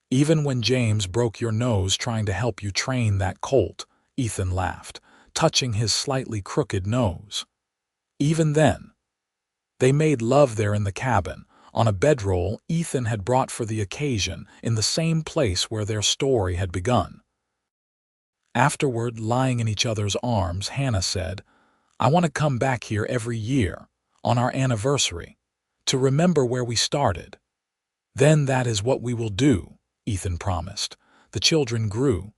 [SPEAKER 1] Even when James broke your nose trying to help you train that colt," Ethan laughed, touching his slightly crooked nose. "Even then." They made love there in the cabin, on a bedroll Ethan had brought for the occasion, in the same place where their story had begun. Afterward, lying in each other's arms, Hannah said, "I want to come back here every year, on our anniversary, to remember where we started." "Then that is what we will do," Ethan promised. The children grew.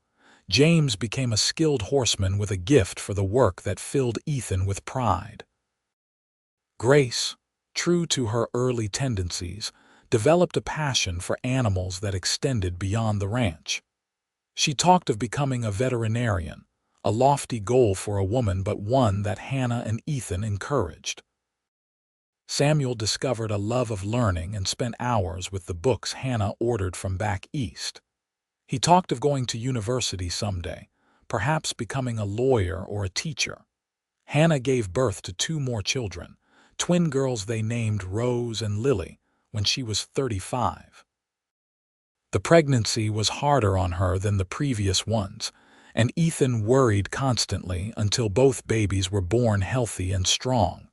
[SPEAKER 1] James became a skilled horseman with a gift for the work that filled Ethan with pride. Grace, true to her early tendencies, developed a passion for animals that extended beyond the ranch. She talked of becoming a veterinarian, a lofty goal for a woman but one that Hannah and Ethan encouraged. Samuel discovered a love of learning and spent hours with the books Hannah ordered from back east. He talked of going to university someday, perhaps becoming a lawyer or a teacher. Hannah gave birth to 2 more children, twin girls they named Rose and Lily, when she was 35. The pregnancy was harder on her than the previous ones, and Ethan worried constantly until both babies were born healthy and strong.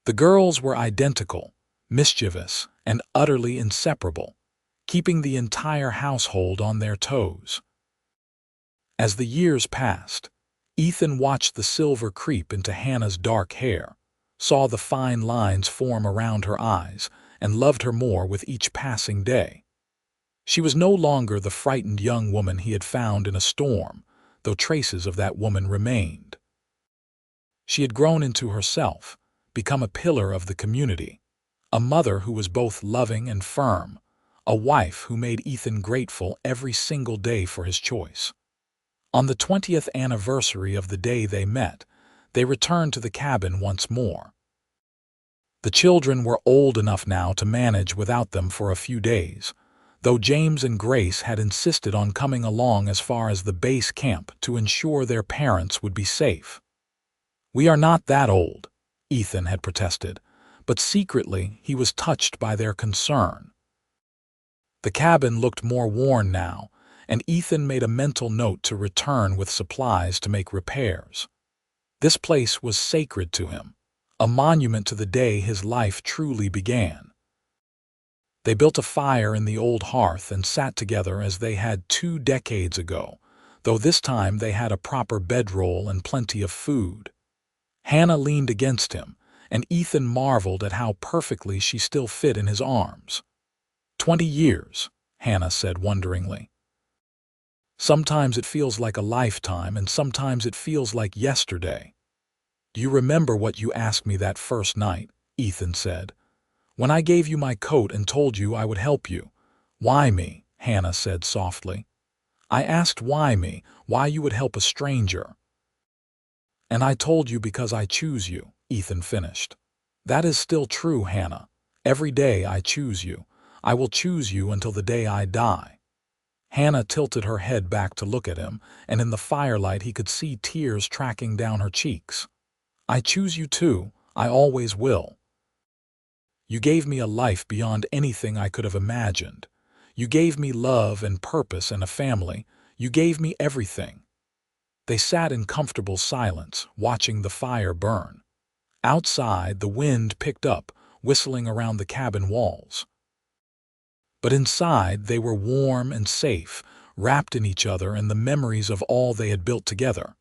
[SPEAKER 1] The girls were identical, mischievous, and utterly inseparable, keeping the entire household on their toes. As the years passed, Ethan watched the silver creep into Hannah's dark hair, saw the fine lines form around her eyes, and loved her more with each passing day. She was no longer the frightened young woman he had found in a storm, though traces of that woman remained. She had grown into herself, become a pillar of the community, a mother who was both loving and firm, a wife who made Ethan grateful every single day for his choice. On the 20th anniversary of the day they met, they returned to the cabin once more. The children were old enough now to manage without them for a few days, though James and Grace had insisted on coming along as far as the base camp to ensure their parents would be safe. "We are not that old," Ethan had protested, but secretly he was touched by their concern. The cabin looked more worn now, and Ethan made a mental note to return with supplies to make repairs. This place was sacred to him, a monument to the day his life truly began. They built a fire in the old hearth and sat together as they had 2 decades ago, though this time they had a proper bedroll and plenty of food. Hannah leaned against him, and Ethan marveled at how perfectly she still fit in his arms. 20 years, Hannah said wonderingly. "Sometimes it feels like a lifetime, and sometimes it feels like yesterday." "Do you remember what you asked me that first night?" Ethan said. "When I gave you my coat and told you I would help you." "Why me?" Hannah said softly. "I asked why me, why you would help a stranger." "And I told you because I choose you," Ethan finished. "That is still true, Hannah. Every day I choose you. I will choose you until the day I die." Hannah tilted her head back to look at him, and in the firelight he could see tears tracking down her cheeks. "I choose you too. I always will. You gave me a life beyond anything I could have imagined. You gave me love and purpose and a family. You gave me everything." They sat in comfortable silence, watching the fire burn. Outside, the wind picked up, whistling around the cabin walls. But inside, they were warm and safe, wrapped in each other and the memories of all they had built together.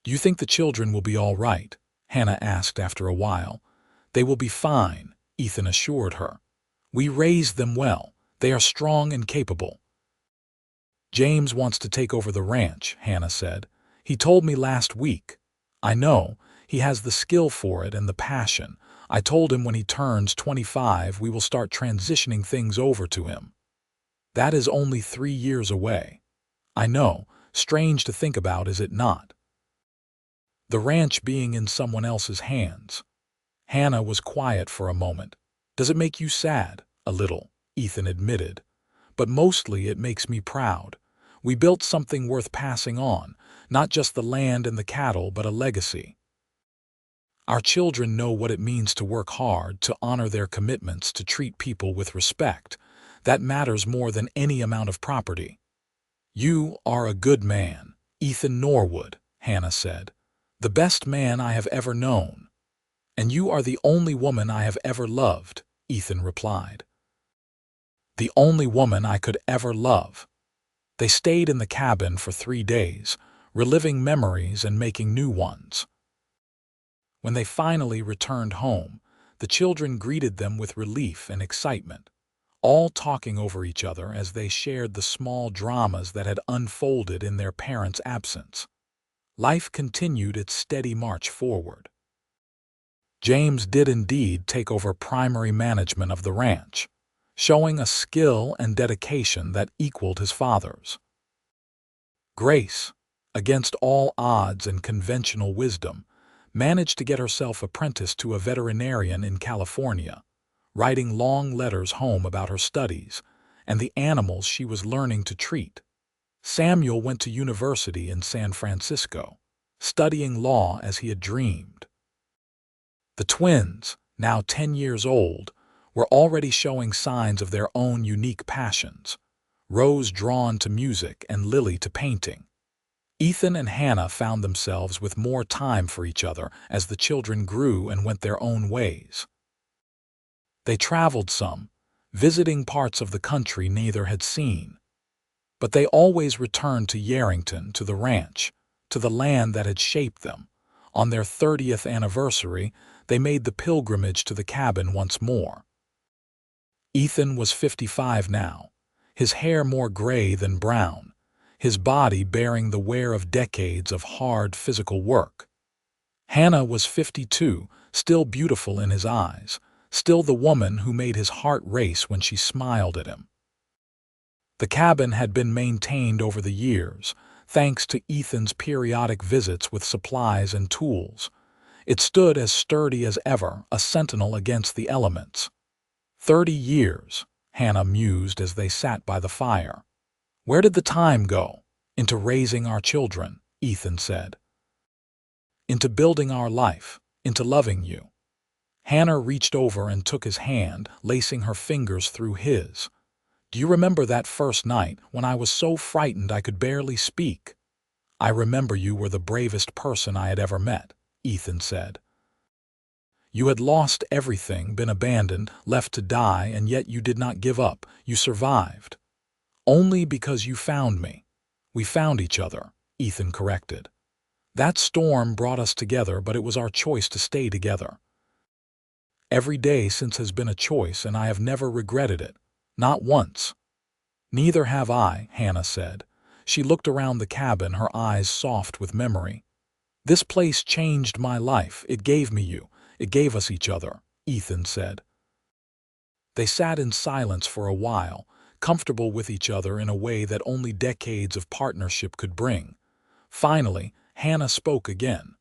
[SPEAKER 1] "Do you think the children will be all right?" Hannah asked after a while. "They will be fine," Ethan assured her. "We raised them well. They are strong and capable." "James wants to take over the ranch," Hannah said. He told me last week. I know, he has the skill for it and the passion. I told him when he turns 25 we will start transitioning things over to him. That is only 3 years away. I know, strange to think about, is it not? The ranch being in someone else's hands. Hannah was quiet for a moment. Does it make you sad? A little, Ethan admitted. But mostly it makes me proud. We built something worth passing on, not just the land and the cattle, but a legacy. Our children know what it means to work hard, to honor their commitments, to treat people with respect. That matters more than any amount of property. You are a good man, Ethan Norwood, Hannah said. The best man I have ever known. And you are the only woman I have ever loved, Ethan replied. The only woman I could ever love. They stayed in the cabin for 3 days, reliving memories and making new ones. When they finally returned home, the children greeted them with relief and excitement, all talking over each other as they shared the small dramas that had unfolded in their parents' absence. Life continued its steady march forward. James did indeed take over primary management of the ranch, showing a skill and dedication that equaled his father's. Grace, against all odds and conventional wisdom, managed to get herself apprenticed to a veterinarian in California, writing long letters home about her studies and the animals she was learning to treat. Samuel went to university in San Francisco, studying law as he had dreamed. The twins, now 10 years old, were already showing signs of their own unique passions, Rose drawn to music and Lily to painting. Ethan and Hannah found themselves with more time for each other as the children grew and went their own ways. They traveled some, visiting parts of the country neither had seen. But they always returned to Yarrington, to the ranch, to the land that had shaped them. On their 30th anniversary, they made the pilgrimage to the cabin once more. Ethan was 55 now, his hair more gray than brown, his body bearing the wear of decades of hard physical work. Hannah was 52, still beautiful in his eyes, still the woman who made his heart race when she smiled at him. The cabin had been maintained over the years, thanks to Ethan's periodic visits with supplies and tools. It stood as sturdy as ever, a sentinel against the elements. 30 years, Hannah mused as they sat by the fire. Where did the time go? Into raising our children, Ethan said. Into building our life, into loving you. Hannah reached over and took his hand, lacing her fingers through his. Do you remember that first night when I was so frightened I could barely speak? I remember you were the bravest person I had ever met, Ethan said. You had lost everything, been abandoned, left to die, and yet you did not give up. You survived. Only because you found me. We found each other, Ethan corrected. That storm brought us together, but it was our choice to stay together. Every day since has been a choice, and I have never regretted it. Not once. Neither have I, Hannah said. She looked around the cabin, her eyes soft with memory. This place changed my life. It gave me you. It gave us each other, Ethan said. They sat in silence for a while, comfortable with each other in a way that only decades of partnership could bring. Finally, Hannah spoke again.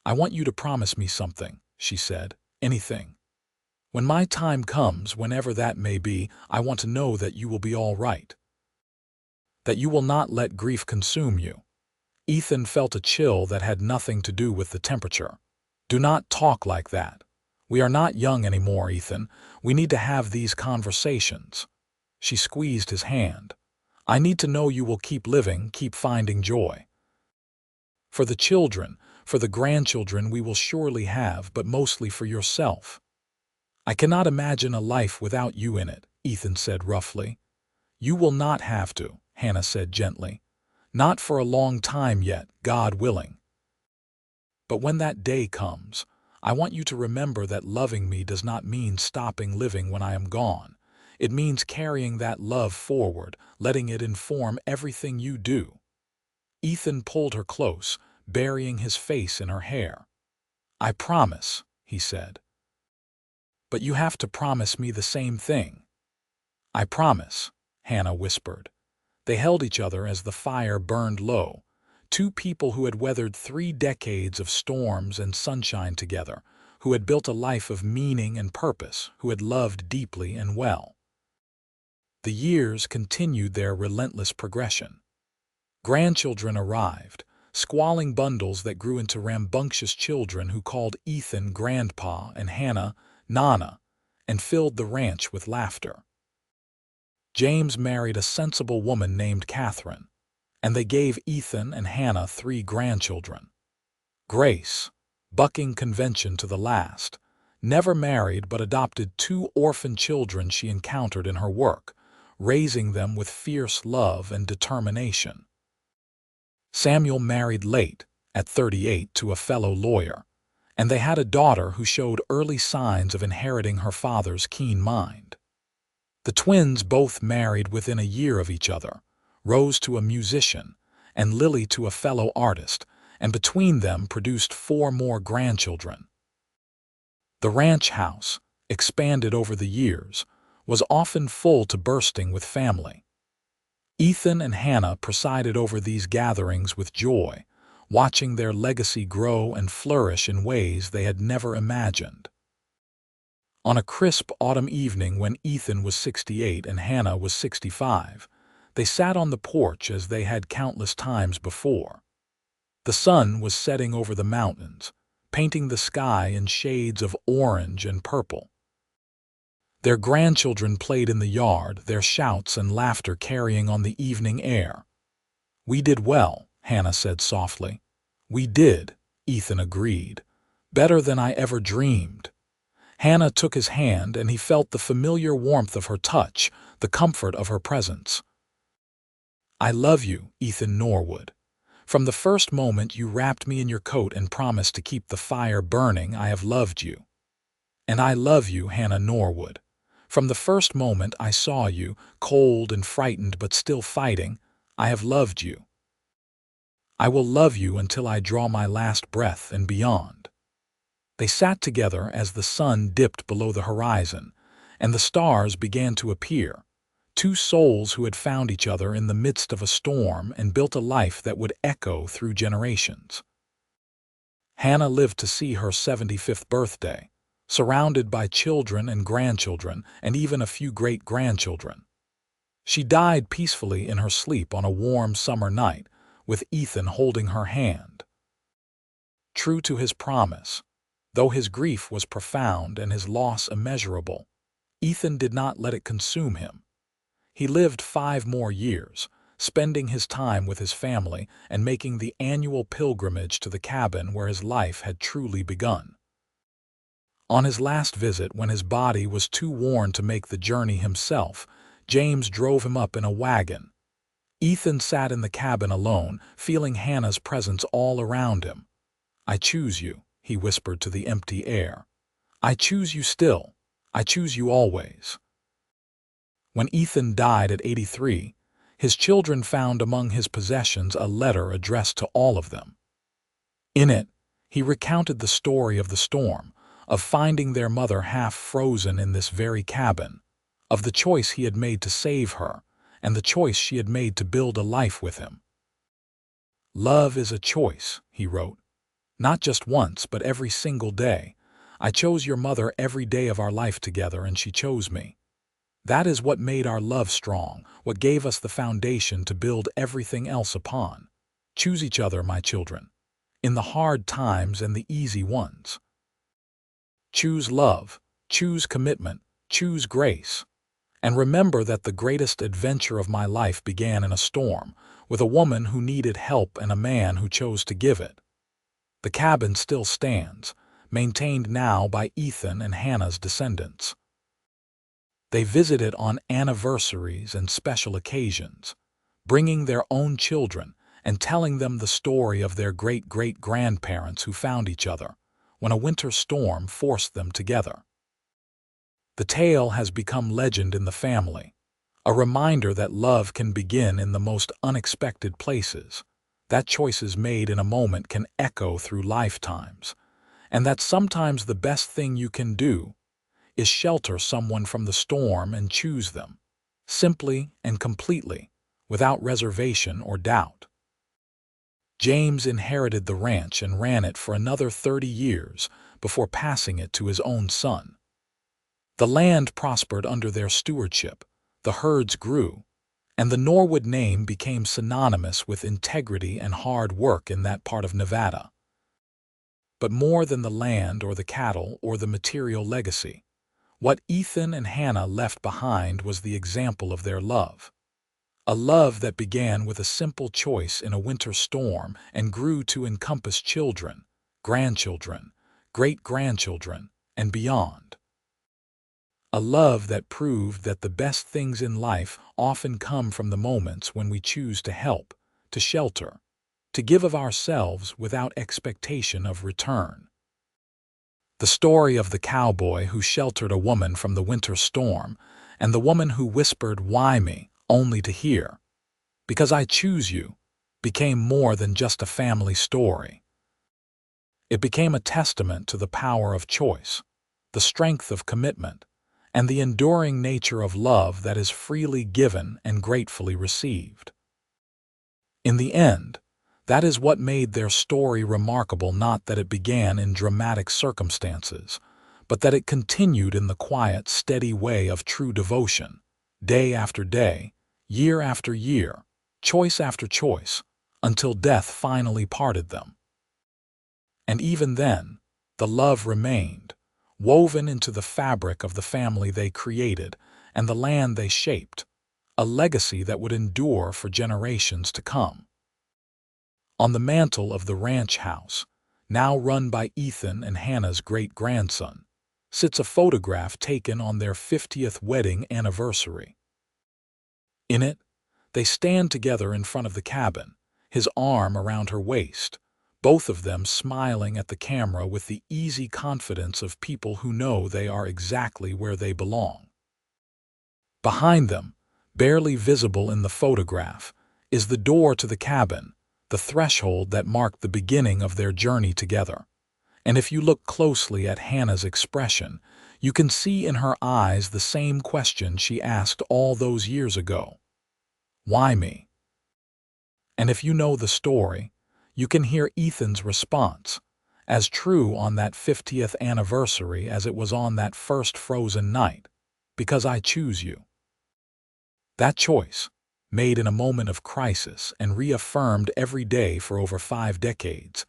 [SPEAKER 1] I want you to promise me something, she said. Anything. When my time comes, whenever that may be, I want to know that you will be all right. That you will not let grief consume you. Ethan felt a chill that had nothing to do with the temperature. Do not talk like that. We are not young anymore, Ethan. We need to have these conversations. She squeezed his hand. I need to know you will keep living, keep finding joy. For the children, for the grandchildren we will surely have, but mostly for yourself. I cannot imagine a life without you in it, Ethan said roughly. You will not have to, Hannah said gently. Not for a long time yet, God willing. But when that day comes, I want you to remember that loving me does not mean stopping living when I am gone. It means carrying that love forward, letting it inform everything you do. Ethan pulled her close, burying his face in her hair. "I promise," he said. "But you have to promise me the same thing." "I promise," Hannah whispered. They held each other as the fire burned low, two people who had weathered 3 decades of storms and sunshine together, who had built a life of meaning and purpose, who had loved deeply and well. The years continued their relentless progression. Grandchildren arrived, squalling bundles that grew into rambunctious children who called Ethan Grandpa and Hannah Nana, and filled the ranch with laughter. James married a sensible woman named Catherine, and they gave Ethan and Hannah 3 grandchildren. Grace, bucking convention to the last, never married but adopted 2 orphan children she encountered in her work, raising them with fierce love and determination. Samuel married late, at 38, to a fellow lawyer, and they had a daughter who showed early signs of inheriting her father's keen mind. The twins both married within a year of each other, Rose to a musician, and Lily to a fellow artist, and between them produced 4 more grandchildren. The ranch house, expanded over the years, was often full to bursting with family. Ethan and Hannah presided over these gatherings with joy, watching their legacy grow and flourish in ways they had never imagined. On a crisp autumn evening when Ethan was 68 and Hannah was 65, they sat on the porch as they had countless times before. The sun was setting over the mountains, painting the sky in shades of orange and purple. Their grandchildren played in the yard, their shouts and laughter carrying on the evening air. "We did well," Hannah said softly. "We did," Ethan agreed. "Better than I ever dreamed." Hannah took his hand, and he felt the familiar warmth of her touch, the comfort of her presence. "I love you, Ethan Norwood. From the first moment you wrapped me in your coat and promised to keep the fire burning, I have loved you. And I love you, Hannah Norwood. From the first moment I saw you, cold and frightened but still fighting, I have loved you. I will love you until I draw my last breath and beyond." They sat together as the sun dipped below the horizon, and the stars began to appear, 2 souls who had found each other in the midst of a storm and built a life that would echo through generations. Hannah lived to see her 75th birthday, surrounded by children and grandchildren and even a few great-grandchildren. She died peacefully in her sleep on a warm summer night, with Ethan holding her hand. True to his promise, though his grief was profound and his loss immeasurable, Ethan did not let it consume him. He lived 5 more years, spending his time with his family and making the annual pilgrimage to the cabin where his life had truly begun. On his last visit, when his body was too worn to make the journey himself, James drove him up in a wagon. Ethan sat in the cabin alone, feeling Hannah's presence all around him. "I choose you," he whispered to the empty air. "I choose you still. I choose you always." When Ethan died at 83, his children found among his possessions a letter addressed to all of them. In it, he recounted the story of the storm, of finding their mother half frozen in this very cabin, of the choice he had made to save her, and the choice she had made to build a life with him. "Love is a choice," he wrote. "Not just once, but every single day. I chose your mother every day of our life together, and she chose me. That is what made our love strong, what gave us the foundation to build everything else upon. Choose each other, my children, in the hard times and the easy ones. Choose love, choose commitment, choose grace. And remember that the greatest adventure of my life began in a storm, with a woman who needed help and a man who chose to give it." The cabin still stands, maintained now by Ethan and Hannah's descendants. They visit it on anniversaries and special occasions, bringing their own children and telling them the story of their great-great-grandparents who found each other when a winter storm forced them together. The tale has become legend in the family, a reminder that love can begin in the most unexpected places, that choices made in a moment can echo through lifetimes, and that sometimes the best thing you can do is shelter someone from the storm and choose them, simply and completely, without reservation or doubt. James inherited the ranch and ran it for another 30 years before passing it to his own son. The land prospered under their stewardship, the herds grew, and the Norwood name became synonymous with integrity and hard work in that part of Nevada. But more than the land or the cattle or the material legacy, what Ethan and Hannah left behind was the example of their love. A love that began with a simple choice in a winter storm and grew to encompass children, grandchildren, great-grandchildren, and beyond. A love that proved that the best things in life often come from the moments when we choose to help, to shelter, to give of ourselves without expectation of return. The story of the cowboy who sheltered a woman from the winter storm and the woman who whispered, "Why me?" only to hear, "Because I choose you," became more than just a family story. It became a testament to the power of choice, the strength of commitment, and the enduring nature of love that is freely given and gratefully received. In the end, that is what made their story remarkable, not that it began in dramatic circumstances, but that it continued in the quiet, steady way of true devotion, day after day, year after year, choice after choice, until death finally parted them. And even then, the love remained, woven into the fabric of the family they created and the land they shaped, a legacy that would endure for generations to come. On the mantel of the ranch house, now run by Ethan and Hannah's great-grandson, sits a photograph taken on their 50th wedding anniversary. In it, they stand together in front of the cabin, his arm around her waist, both of them smiling at the camera with the easy confidence of people who know they are exactly where they belong. Behind them, barely visible in the photograph, is the door to the cabin, the threshold that marked the beginning of their journey together. And if you look closely at Hannah's expression, you can see in her eyes the same question she asked all those years ago. Why me? And if you know the story, you can hear Ethan's response, as true on that 50th anniversary as it was on that first frozen night, because I choose you. That choice, made in a moment of crisis and reaffirmed every day for over 5 decades,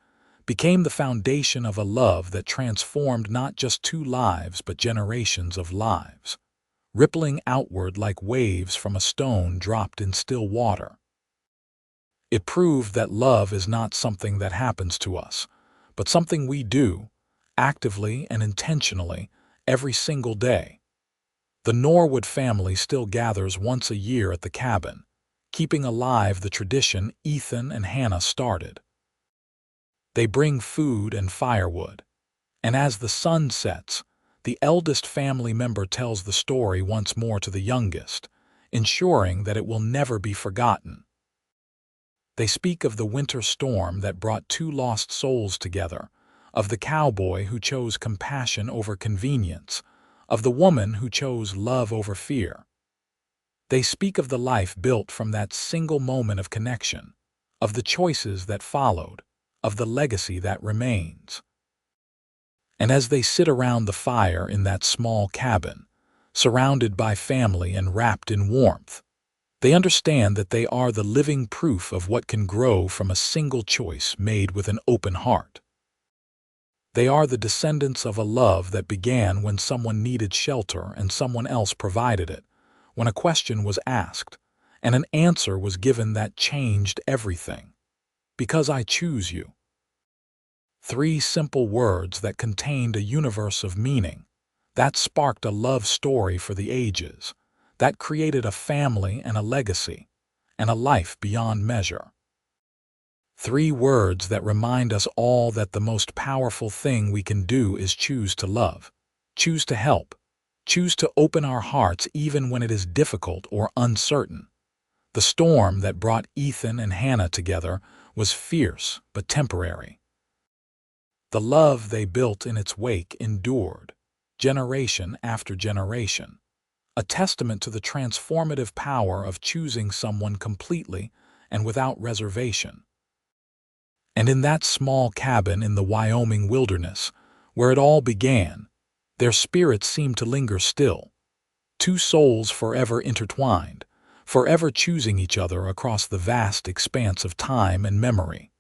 [SPEAKER 1] became the foundation of a love that transformed not just 2 lives but generations of lives, rippling outward like waves from a stone dropped in still water. It proved that love is not something that happens to us, but something we do, actively and intentionally, every single day. The Norwood family still gathers once a year at the cabin, keeping alive the tradition Ethan and Hannah started. They bring food and firewood, and as the sun sets, the eldest family member tells the story once more to the youngest, ensuring that it will never be forgotten. They speak of the winter storm that brought 2 lost souls together, of the cowboy who chose compassion over convenience, of the woman who chose love over fear. They speak of the life built from that single moment of connection, of the choices that followed, of the legacy that remains. And as they sit around the fire in that small cabin, surrounded by family and wrapped in warmth, they understand that they are the living proof of what can grow from a single choice made with an open heart. They are the descendants of a love that began when someone needed shelter and someone else provided it, when a question was asked, and an answer was given that changed everything. Because I choose you. 3 simple words that contained a universe of meaning, that sparked a love story for the ages, that created a family and a legacy, and a life beyond measure. 3 words that remind us all that the most powerful thing we can do is choose to love, choose to help, choose to open our hearts even when it is difficult or uncertain. The storm that brought Ethan and Hannah together was fierce but temporary. The love they built in its wake endured, generation after generation, a testament to the transformative power of choosing someone completely and without reservation. And in that small cabin in the Wyoming wilderness, where it all began, their spirits seemed to linger still, two souls forever intertwined, forever choosing each other across the vast expanse of time and memory.